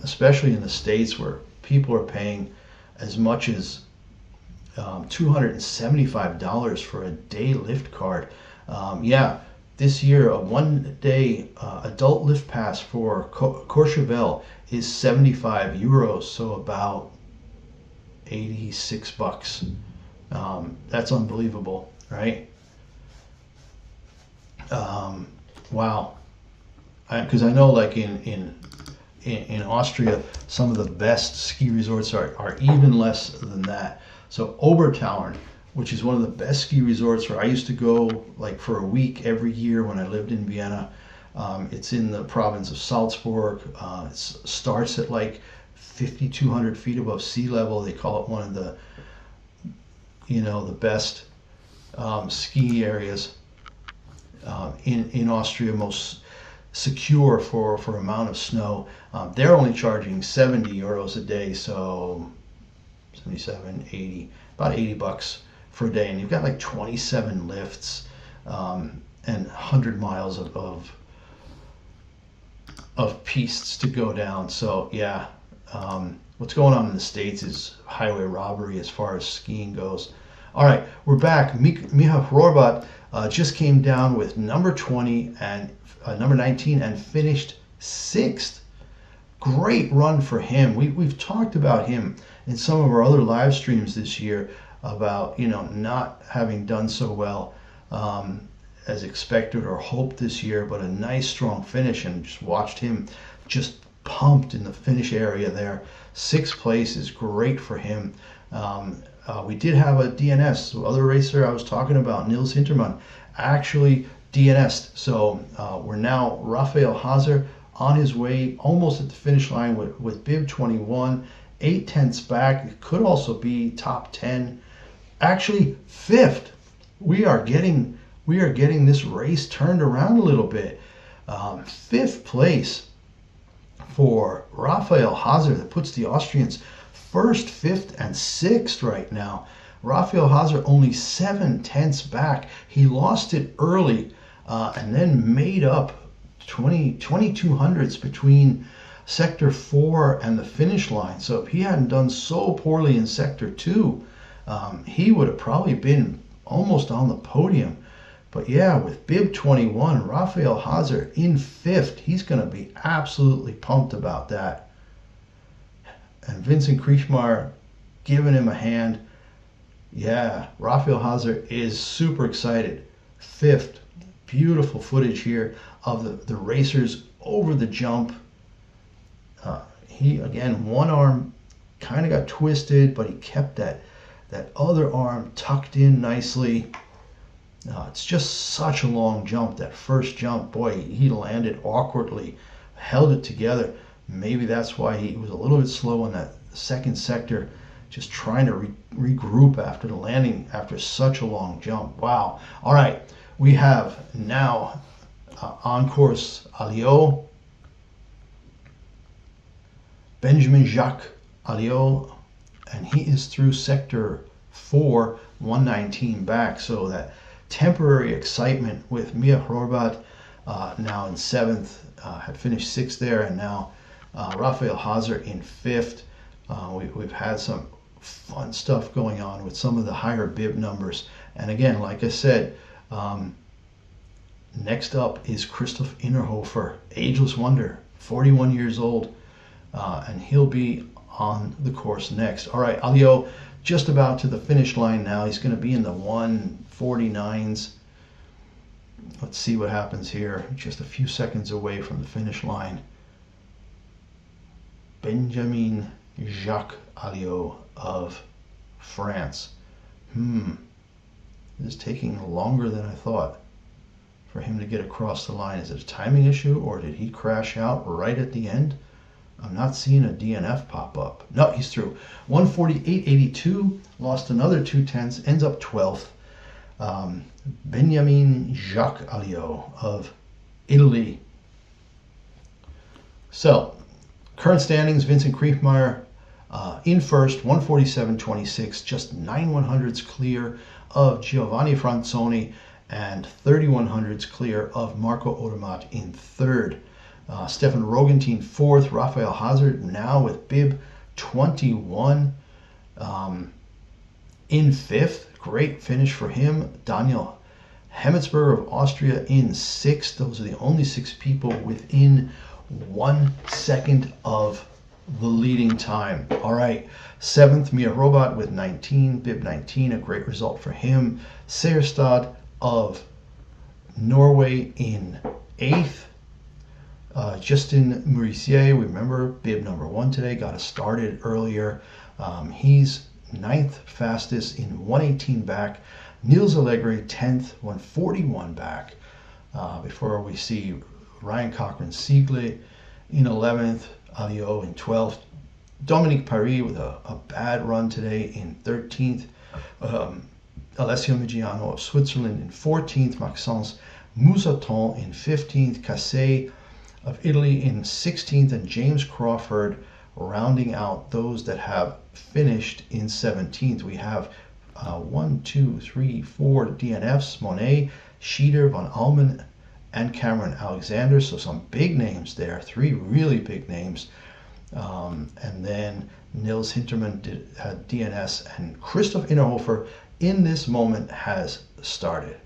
especially in the States, where people are paying as much as $275 for a day lift card. Yeah, this year a one-day adult lift pass for Courchavel is 75 euros, so about 86 bucks. That's unbelievable, right? Wow. Because I know, like in Austria, some of the best ski resorts are even less than that. So Obertauern, which is one of the best ski resorts, where I used to go like for a week every year when I lived in Vienna. It's in the province of Salzburg. It starts at like 5,200 feet above sea level. They call it one of the, the best ski areas in Austria, most secure for amount of snow. They're only charging 70 euros a day, so 77, 80, about 80 bucks for a day, and you've got like 27 lifts and 100 miles of pistes to go down. So yeah, what's going on in the States is highway robbery as far as skiing goes. All right, we're back. Miha Horvat just came down with number 20 and number 19 and finished 6th. Great run for him. We've talked about him in some of our other live streams this year about not having done so well as expected or hoped this year, but a nice strong finish, and just watched him just pumped in the finish area there. 6th place is great for him. We did have a DNS. The other racer I was talking about, Nils Hintermann, actually DNS'd. So we're now Raphael Hazer on his way almost at the finish line with bib 21, 0.8 back. It could also be top 10. Actually 5th. We are getting this race turned around a little bit. 5th place for Raphael Hazer. That puts the Austrians 1st, 5th, and 6th right now. Raphael Hazer only 0.7 back. He lost it early and then made up 22 hundredths between sector 4 and the finish line. So if he hadn't done so poorly in sector 2, he would have probably been almost on the podium. But yeah, with bib 21, Raphael Hazer in 5th, he's going to be absolutely pumped about that. And Vincent Kriechmeier giving him a hand. Yeah, Raphael Hazer is super excited. 5th, beautiful footage here of the racers over the jump. He, again, one arm kind of got twisted, but he kept that other arm tucked in nicely. It's just such a long jump. That first jump, boy, he landed awkwardly, held it together. Maybe that's why he was a little bit slow in that second sector, just trying to regroup after the landing after such a long jump. Wow. All right, we have now on course Alliot, Benjamin Jacques Alliot, and he is through sector 4, 119 back. So that temporary excitement with Miha Horvat now in 7th, had finished 6th there, and now Raphael Hazer in 5th. We've had some fun stuff going on with some of the higher bib numbers. And again, like I said, next up is Christoph Innerhofer, ageless wonder, 41 years old, and he'll be on the course next. All right, Alliot just about to the finish line now. He's going to be in the 149s. Let's see what happens here. Just a few seconds away from the finish line. Benjamin Jacques Alliot of France. This is taking longer than I thought. for him to get across the line. Is it a timing issue, or did he crash out right at the end? I'm not seeing a DNF pop up. No, he's through. 148.82, lost another 2/10, ends up 12th. Benjamin Jacques Alliot of Italy. So, current standings, Vincent Kriechmeyer in first, 147.26, just 9/100ths clear of Giovanni Franzoni, and 31/100ths clear of Marco Odermatt in third. Stefan Rogentin fourth, Rafael Hazard now with bib 21 in fifth. Great finish for him. Daniel Hemmetsberger of Austria in sixth. Those are the only 6 people within 1 second of the leading time. All right, seventh, Mia Robot with 19, bib 19, a great result for him. Seierstad of Norway in eighth. Justin Muricier, we remember, bib number 1 today, got us started earlier. He's 9th fastest in 118 back. Niels Allegri 10th, 141 back. Before we see Ryan Cochran-Siegle in 11th, Alliot in 12th. Dominique Paris with a bad run today in 13th. Alessio Migiano of Switzerland in 14th. Maxence Moussaton in 15th. Cassé of Italy in 16th. And James Crawford rounding out those that have finished in 17th. We have 1, 2, 3, 4 DNFs. Monet, Schieder, Von Allmen, and Cameron Alexander. So some big names there. 3 really big names. And then Nils Hintermann had DNS, and Christoph Innerhofer in this moment has started.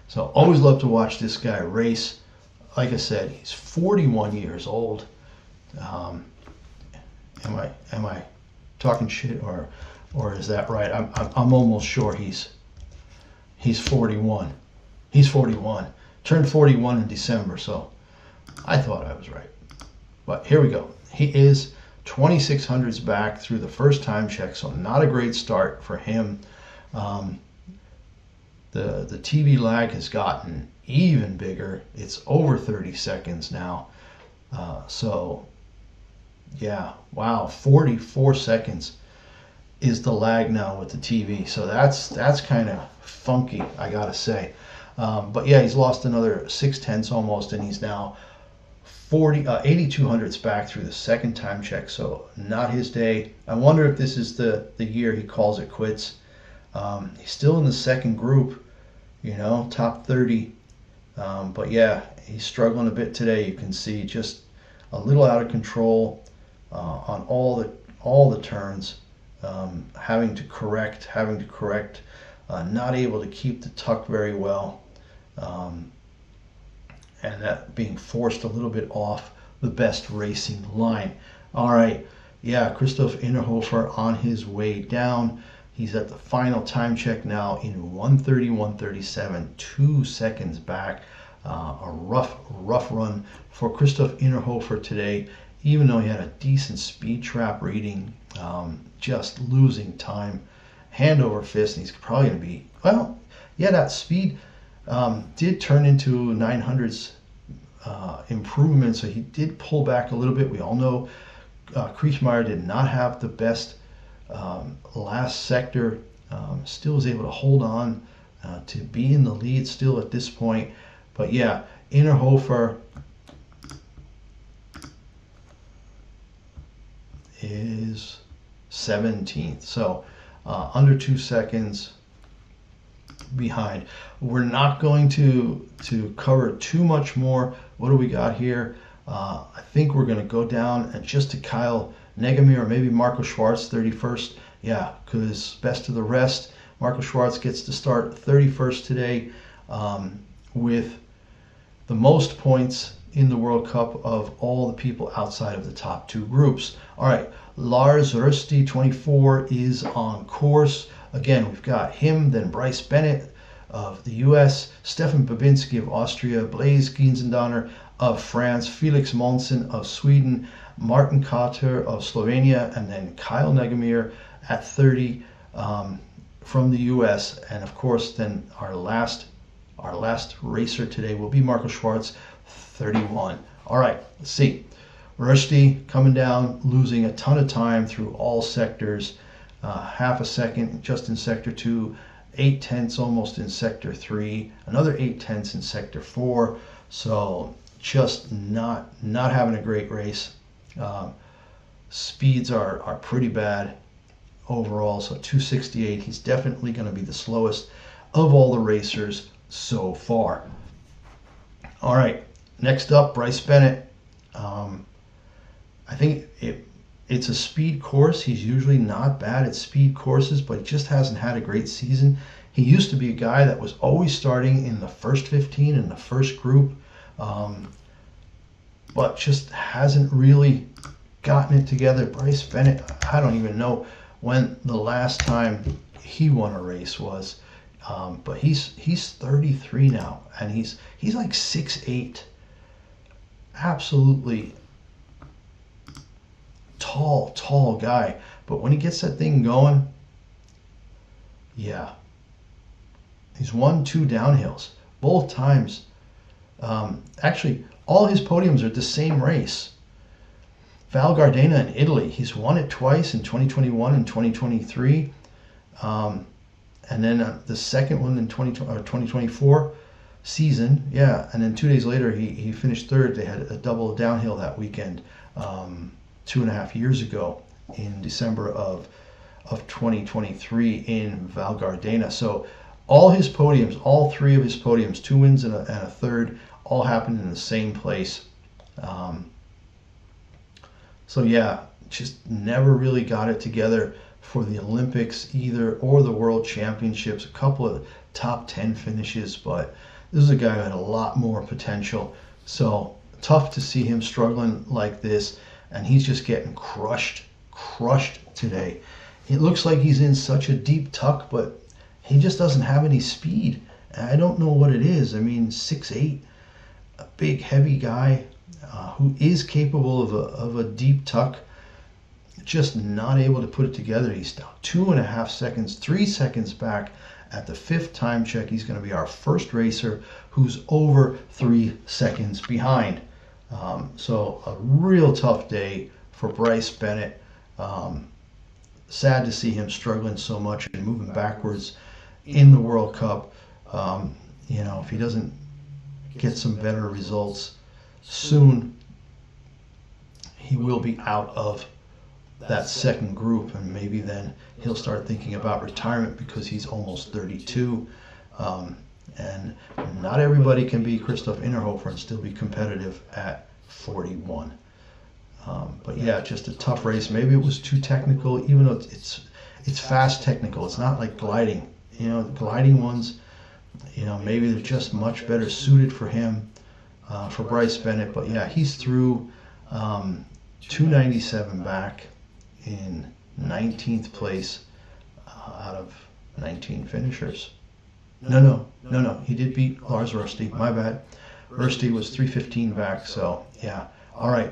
So always love to watch this guy race. Like I said, he's 41 years old. Am I talking shit, or is that right? I'm almost sure he's 41. He's 41. Turned 41 in December, so I thought I was right. But here we go. He is 2600s back through the first time check, so not a great start for him. The TV lag has gotten even bigger. It's over 30 seconds now. So yeah, wow, 44 seconds is the lag now with the TV. So that's kind of funky, I gotta say. But yeah, he's lost another 6/10 almost, and he's now 8200s back through the second time check. So not his day. I wonder if this is the year he calls it quits. He's still in the second group, you know, top 30. But yeah, he's struggling a bit today. You can see just a little out of control on all the turns, having to correct, not able to keep the tuck very well, and that being forced a little bit off the best racing line. All right, yeah, Christoph Innerhofer on his way down. He's at the final time check now in 1:30.137, 2 seconds back. A rough run for Christoph Innerhofer today, even though he had a decent speed trap reading, just losing time, hand over fist, and he's probably going to be, well, yeah, that speed did turn into 900s improvement, so he did pull back a little bit. We all know Kriechmeyer did not have the best last sector, still was able to hold on to be in the lead still at this point. But yeah, Innerhofer is 17th, so under 2 seconds behind. We're not going to cover too much more. What do we got here? I think we're going to go down and just to Kyle Negamir, or maybe Marco Schwarz 31st. Yeah, because best of the rest, Marco Schwarz gets to start 31st today with the most points in the World Cup of all the people outside of the top 2 groups. All right, Lars Rösti 24 is on course. Again, we've got him, then Bryce Bennett of the US, Stefan Babinski of Austria, Blaise Gienzendonner of France, Felix Monsen of Sweden, Martin Kotter of Slovenia, and then Kyle Negamir at 30 from the US. And of course, then our last Our last racer today will be Marco Schwartz, 31. All right, let's see. Rushdie coming down, losing a ton of time through all sectors. Half a second just in sector 2, 8/10 almost in sector 3, another 8/10 in sector 4. So just not having a great race. Speeds are pretty bad overall. So 268, he's definitely going to be the slowest of all the racers so far. All right, next up, Bryce Bennett. I think it's a speed course. He's usually not bad at speed courses, but he just hasn't had a great season. He used to be a guy that was always starting in the first 15 in the first group, but just hasn't really gotten it together. Bryce Bennett, I don't even know when the last time he won a race was, but he's 33 now, and he's like 6'8", absolutely tall guy. But when he gets that thing going, yeah, he's won 2 downhills both times. Actually, all his podiums are the same race. Val Gardena in Italy, he's won it twice in 2021 and 2023. And then the second one in 2024 season, yeah. And then 2 days later, he finished third. They had a double downhill that weekend 2.5 years ago in December of 2023 in Val Gardena. So all his podiums, all 3 of his podiums, 2 wins and a third, all happened in the same place. So yeah, just never really got it together for the Olympics either, or the World Championships. A couple of top 10 finishes, but this is a guy who had a lot more potential. So tough to see him struggling like this, and he's just getting crushed today. It looks like he's in such a deep tuck, but he just doesn't have any speed. I don't know what it is. I mean, 6'8", a big, heavy guy who is capable of a deep tuck, just not able to put it together. He's down 2.5 seconds, 3 seconds back at the 5th time check. He's going to be our first racer who's over 3 seconds behind. So a real tough day for Bryce Bennett. Sad to see him struggling so much and moving backwards in the World Cup. If he doesn't get some better results soon, he will be out of that second group, and maybe then he'll start thinking about retirement because he's almost 32. And not everybody can be Christoph Innerhofer and still be competitive at 41. But yeah, just a tough race. Maybe it was too technical, even though it's fast technical. It's not like gliding. The gliding ones, maybe they're just much better suited for him, for Bryce Bennett. But yeah, he's through 297 back in 19th place out of 19 finishers. No. He did beat Lars Rushdie. My bad. Rushdie was 315 back. So yeah. All right.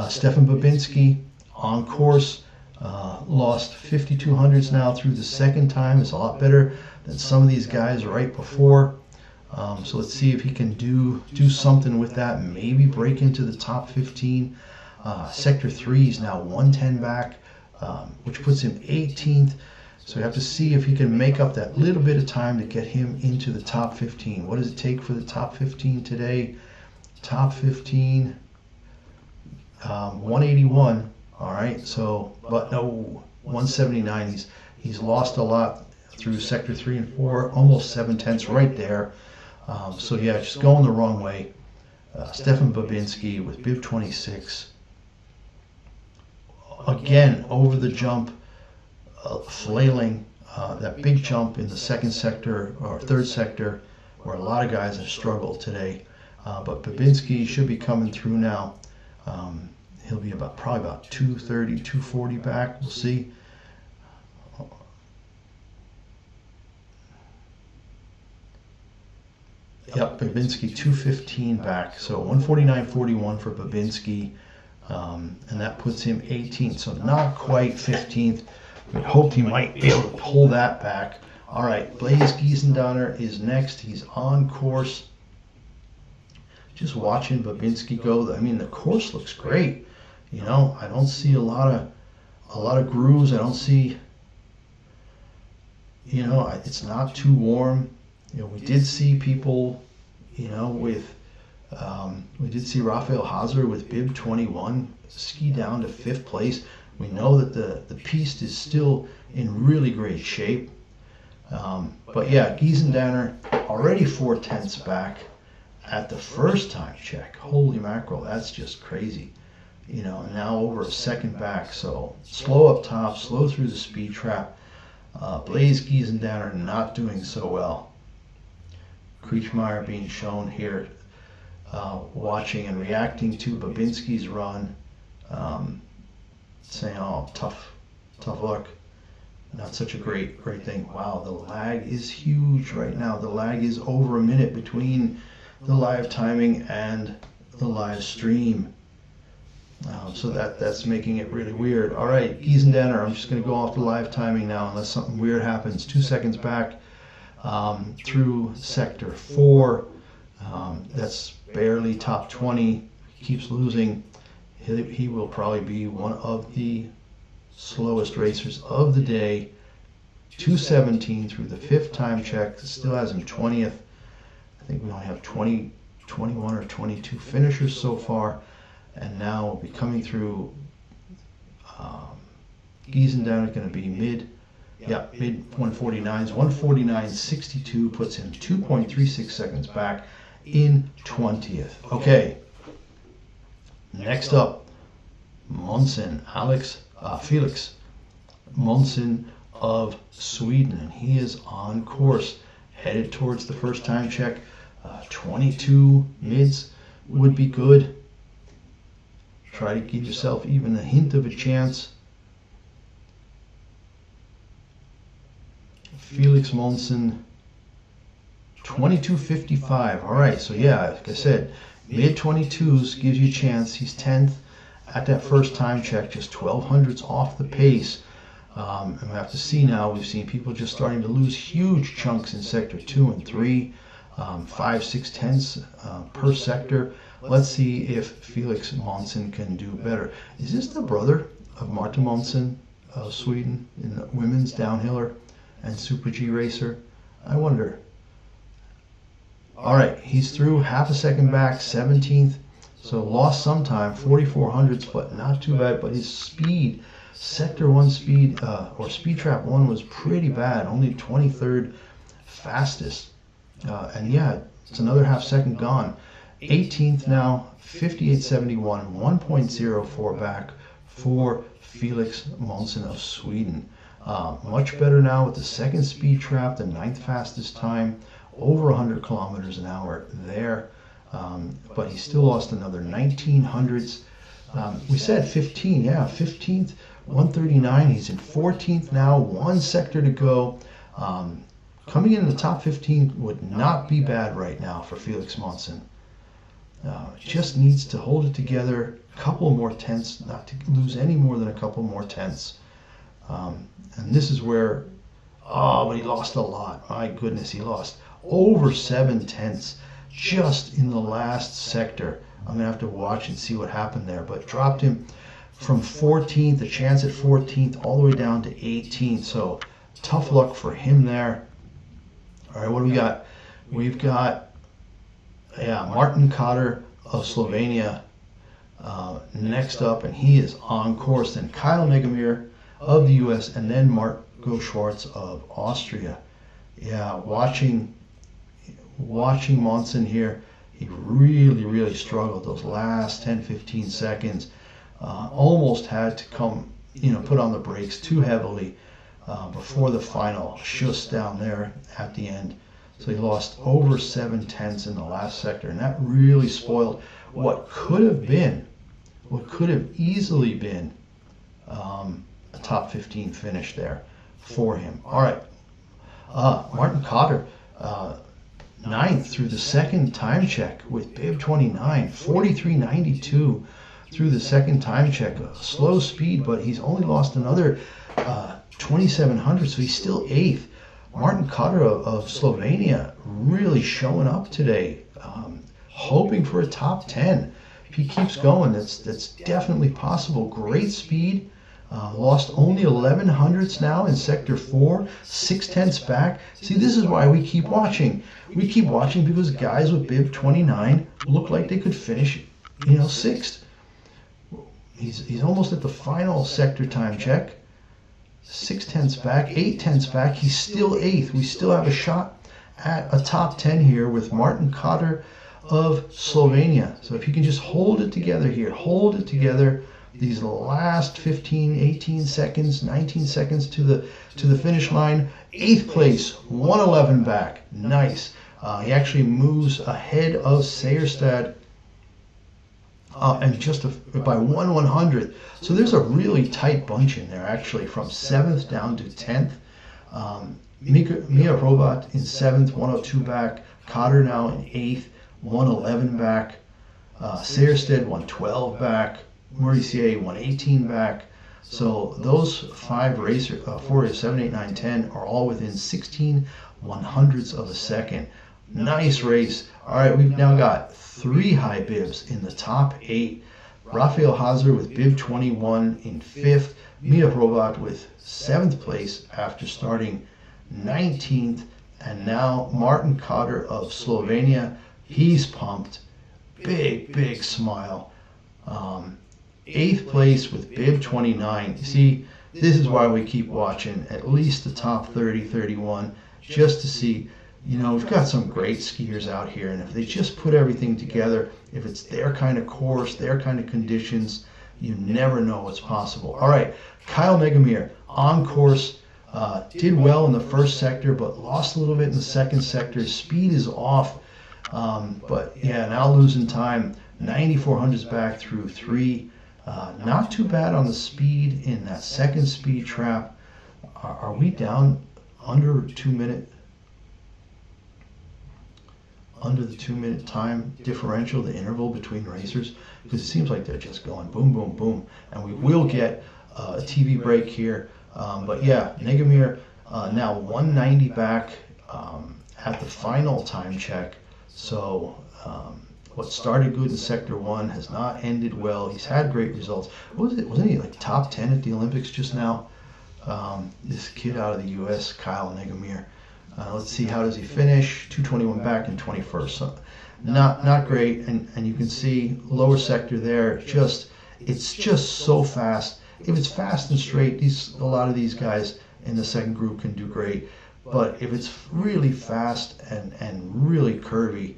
Stefan Babinski on course. Lost 5200s now through the second time. It's a lot better than some of these guys right before. So let's see if he can do something with that. Maybe break into the top 15. Sector 3 is now 110 back, which puts him 18th. So we have to see if he can make up that little bit of time to get him into the top 15. What does it take for the top 15 today? Top 15, 181. All right, so, but no, 179. He's lost a lot through sector 3 and 4, almost 7/10 right there. So yeah, just going the wrong way. Stefan Babinski with bib 26. Again, over the jump, flailing, that big jump in the second sector or third sector, where a lot of guys have struggled today. But Babinski should be coming through now. He'll be probably about 230, 240 back. We'll see. Yep, Babinski 215 back. So 149.41 for Babinski. And that puts him 18th. So not quite 15th. We hoped he might be able to pull that back All right, Blaze Giesendanner is next. He's on course. Just watching Babinski go. I mean, the course looks great. You know, I don't see a lot of grooves. I don't see, you know, it's not too warm. You know, we did see people, you know, with we did see Rafael Hazer with bib 21 ski down to 5th place. We know that the piste is still in really great shape. But yeah, Giesendanner already 4/10 back at the first time check. Holy mackerel, that's just crazy. You know, now over a second back. So slow up top, slow through the speed trap. Blaze Giesendanner not doing so well. Kretschmaier being shown here, watching and reacting to Babinski's run, saying, "Oh, tough luck. Not such a great thing." Wow, the lag is huge right now. The lag is over a minute between the live timing and the live stream. So that's making it really weird. All right, Giesendanner, I'm just going to go off the live timing now unless something weird happens. 2 seconds back through sector 4. That's barely top 20. Keeps losing. He will probably be one of the slowest racers of the day. 2:17 through the 5th time check. Still has him 20th. I think we only have 20, 21 or 22 finishers so far. And now we'll be coming through. Giesendanner is going to be mid 149s. 149.62 puts him 2.36 seconds back in 20th. Okay. Next up, Monson, Felix Monson of Sweden, and he is on course, headed towards the first time check. 22 mids would be good. Try to give yourself even a hint of a chance. Felix Monson, 22.55. All right, so yeah, like I said, mid 22s gives you a chance. He's 10th at that first time check, just 1200s off the pace. And we have to see now, we've seen people just starting to lose huge chunks in sector 2 and 3, 5, 6 tenths per sector. Let's see if Felix Monson can do better. Is this the brother of Marta Monson of Sweden in the women's downhiller and Super G racer? I wonder. All right, he's through half a second back, 17th. So lost some time, 4400s, but not too bad. But his speed, sector 1 speed, or speed trap 1 was pretty bad, only 23rd fastest. And yeah, it's another half second gone. 18th now, 58.71, 1.04 back for Felix Monson of Sweden. Much better now with the second speed trap, the 9th fastest time, over 100 kilometers an hour there. But he still lost another 1900s. We said 15, yeah, 15th, 139. He's in 14th now, 1 sector to go. Coming in the top 15 would not be bad right now for Felix Monson. Just needs to hold it together, a couple more tenths, not to lose any more than a couple more tenths. And this is where, but he lost a lot. My goodness, he lost over 7 tenths just in the last sector. I'm going to have to watch and see what happened there, but dropped him from 14th, a chance at 14th, all the way down to 18th. So tough luck for him there. All right, what do we got? We've got Martin Cotter of Slovenia next up, and he is on course. Then Kyle Negamir of the U.S., and then Marco Schwartz of Austria. Yeah, watching Monson here, he really struggled those last 10-15 seconds. Almost had to put on the brakes too heavily before the final shush down there at the end. So he lost over 7 tenths in the last sector, and that really spoiled what could have easily been a top 15 finish there for him. All right, Martin Cotter, 9th through the second time check with bib 29, 43.92 through the second time check. A slow speed, but he's only lost another 2,700, so he's still 8th. Martin Cotter of Slovenia really showing up today, hoping for a top 10. If he keeps going, that's definitely possible. Great speed. Lost only 11 hundredths now in sector 4, 6/10ths back. See, this is why we keep watching. We keep watching because guys with bib 29 look like they could finish, sixth. He's almost at the final sector time check. 6/10ths back, 8/10ths back. He's still eighth. We still have a shot at a top 10 here with Martin Cotter of Slovenia. So if you can just hold it together here, hold it together. These last 15, 18 seconds, 19 seconds to the finish line. 8th place, 111 back. Nice. He actually moves ahead of Seierstad and just by 1/100th. So there's a really tight bunch in there, actually, from 7th down to 10th. Mia Robat in 7th, 102 back. Cotter now in 8th, 111 back. Seierstad, 112 back. Maurice, 118 back. So those 5 racers, 4, 7, 8, 9, 10, are all within 16 100ths of a second. Nice race. All right, we've now got 3 high bibs in the top 8. Rafael Hazer with bib 21 in 5th. Mia Robat with 7th place after starting 19th. And now Martin Cotter of Slovenia. He's pumped. Big smile. 8th place with bib 29. You see, this is why we keep watching at least the top 30, 31, just to see, we've got some great skiers out here, and if they just put everything together, if it's their kind of course, their kind of conditions, you never know what's possible. All right, Kyle Negamir on course, did well in the first sector, but lost a little bit in the second sector. Speed is off, but yeah, now losing time. 9400s back through 3. Not too bad on the speed in that second speed trap. Are we down under 2 minute? Under the 2 minute time differential, the interval between racers, because it seems like they're just going boom, boom, boom. And we will get a TV break here. But yeah, Negamir now 190 back at the final time check. So what started good in sector 1 has not ended well. He's had great results. Wasn't he like top 10 at the Olympics just now? This kid out of the US, Kyle Negamir. Let's see, how does he finish? 221 back in 21st. So not great. And you can see lower sector there. It's just so fast. If it's fast and straight, a lot of these guys in the second group can do great. But if it's really fast and really curvy,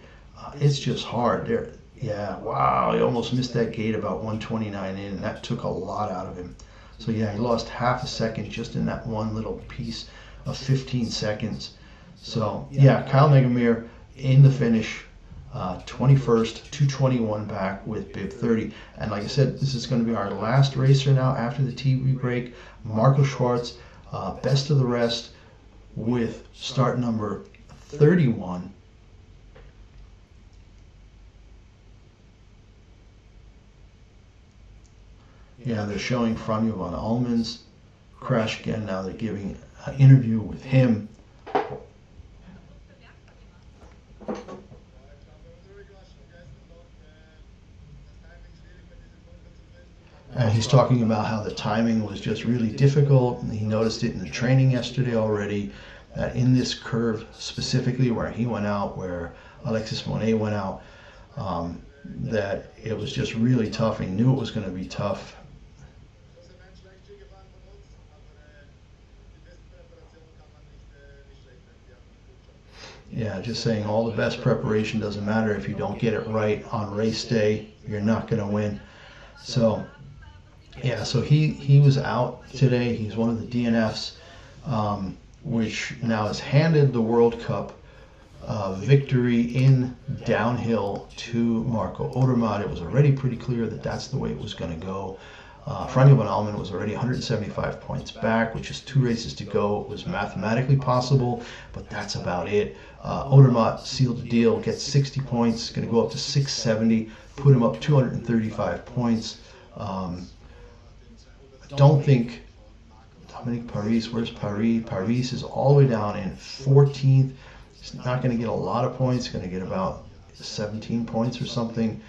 it's just hard. Yeah, wow, he almost missed that gate about 129 in, and that took a lot out of him. So yeah, he lost half a second just in that one little piece of 15 seconds. So yeah, Kyle Negamir in the finish, 21st, 221 back with bib 30. And like I said, this is going to be our last racer now after the TV break. Marco Schwartz, best of the rest with start number 31. Yeah, they're showing Franjo van Almen's crash again. Now they're giving an interview with him. And he's talking about how the timing was just really difficult. And he noticed it in the training yesterday already, that in this curve specifically where he went out, where Alexis Monet went out, that it was just really tough. He knew it was going to be tough. Yeah, just saying all the best preparation doesn't matter if you don't get it right on race day, you're not going to win. So yeah, so he was out today. He's one of the DNFs, which now has handed the World Cup victory in downhill to Marco Odermatt. It was already pretty clear that that's the way it was going to go. Franjo van Almen was already 175 points back, which is 2 races to go. It was mathematically possible, but that's about it. Odermatt sealed the deal, gets 60 points, going to go up to 670, put him up 235 points. I don't think Dominic Paris, where's Paris? Paris is all the way down in 14th. He's not going to get a lot of points. He's going to get about 17 points or something.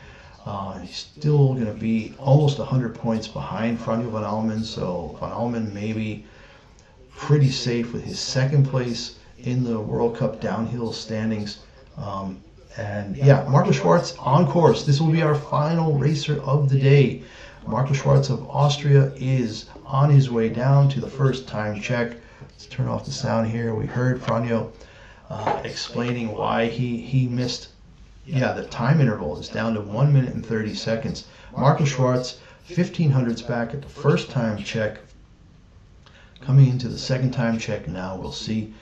He's still going to be almost 100 points behind Franjo van Almen. So Van Almen maybe pretty safe with his second place in the World Cup downhill standings. And yeah, Marco Schwarz on course. This will be our final racer of the day. Marco Schwarz of Austria is on his way down to the first time check. Let's turn off the sound here. We heard Franjo explaining why he missed. Yeah, the time interval is down to 1 minute and 30 seconds. Marco Schwarz, 1500s back at the first time check. Coming into the second time check now, we'll see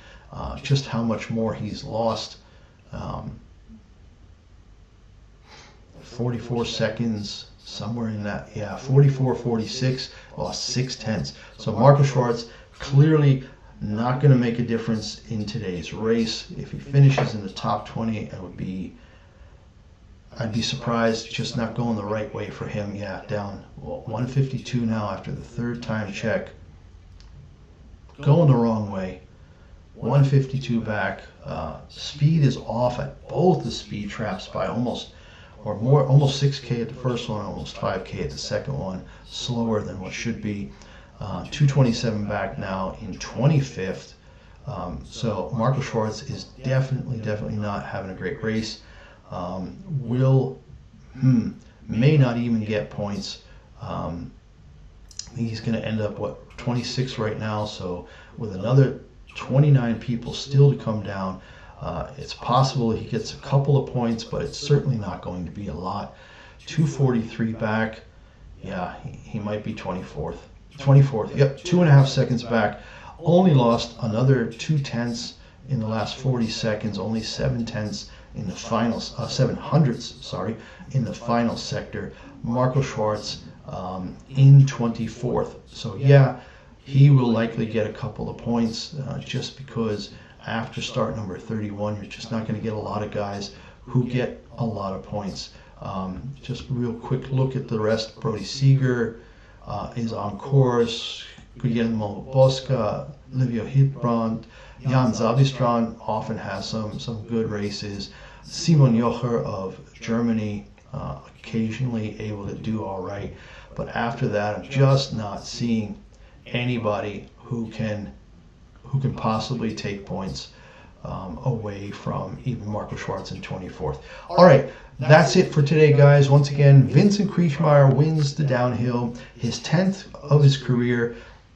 just how much more he's lost. 44 seconds, somewhere in that, yeah, 44, 46, lost 6/10. So Marco Schwarz clearly not going to make a difference in today's race. If he finishes in the top 20, I'd be surprised, just not going the right way for him. Yeah, down 152 now after the third time check. Going the wrong way. 152 back. Speed is off at both the speed traps by almost 6K at the first one, almost 5K at the second one. Slower than what should be. 227 back now in 25th. So Marco Schwarz is definitely not having a great race. May not even get points. I think he's going to end up 26 right now. So with another 29 people still to come down, it's possible he gets a couple of points, but it's certainly not going to be a lot. 243 back. Yeah, he might be 24th. 24th. Yep, 2.5 seconds back. Only lost another 2/10 in the last 40 seconds. Only 7/10 in the final, 700ths, sorry, in the final sector. Marco Schwarz in 24th. So yeah, he will likely get a couple of points just because after start number 31, you're just not going to get a lot of guys who get a lot of points. Just real quick look at the rest. Brody Seeger is on course. Guillermo Bosca, Livio Hilbrand, Jan Zabistran often has some good races. Simon Jocher of Germany occasionally able to do all right. But after that, I'm just not seeing anybody who can possibly take points away from even Marco Schwarz in 24th. All right, that's it for today, guys. Once again, Vincent Kriechmeyer wins the downhill, his 10th of his career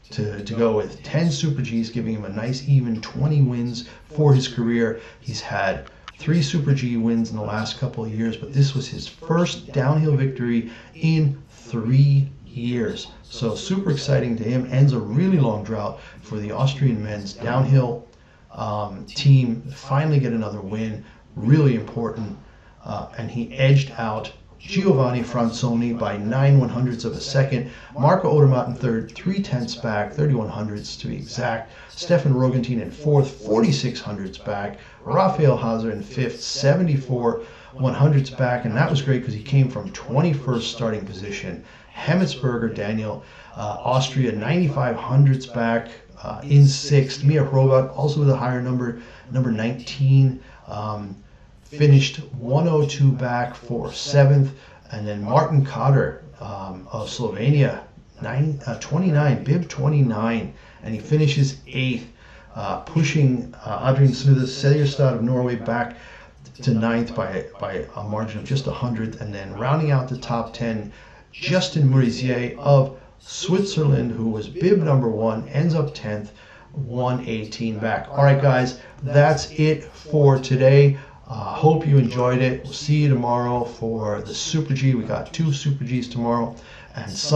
to go with 10 Super Gs, giving him a nice even 20 wins for his career. He's had 3 Super G wins in the last couple of years, but this was his first downhill victory in 3 years. So super exciting to him. Ends a really long drought for the Austrian men's downhill team. Finally get another win. Really important. And he edged out Giovanni Franzoni by 9/100ths of a second. Marco Odermatt in third, 3/10ths back, 31/100ths to be exact. Stefan Rogentin in fourth, 46/100ths back. Raphael Hazer in fifth, 74/100ths back. And that was great because he came from 21st starting position. Hemmetsberger Daniel, Austria, 95/100ths back in sixth. Mia Hrovat also with a higher number 19. Finished 102 back for 7th, and then Martin Cotter of Slovenia, 29, bib 29, and he finishes 8th, pushing Adrian Seljestad of Norway back to 9th by a margin of just 100th, and then rounding out the top 10, Justin Murisier of Switzerland, who was bib number 1, ends up 10th, 118 back. All right, guys, that's it for today. Hope you enjoyed it. We'll see you tomorrow for the Super G. We got 2 Super Gs tomorrow, and Sunday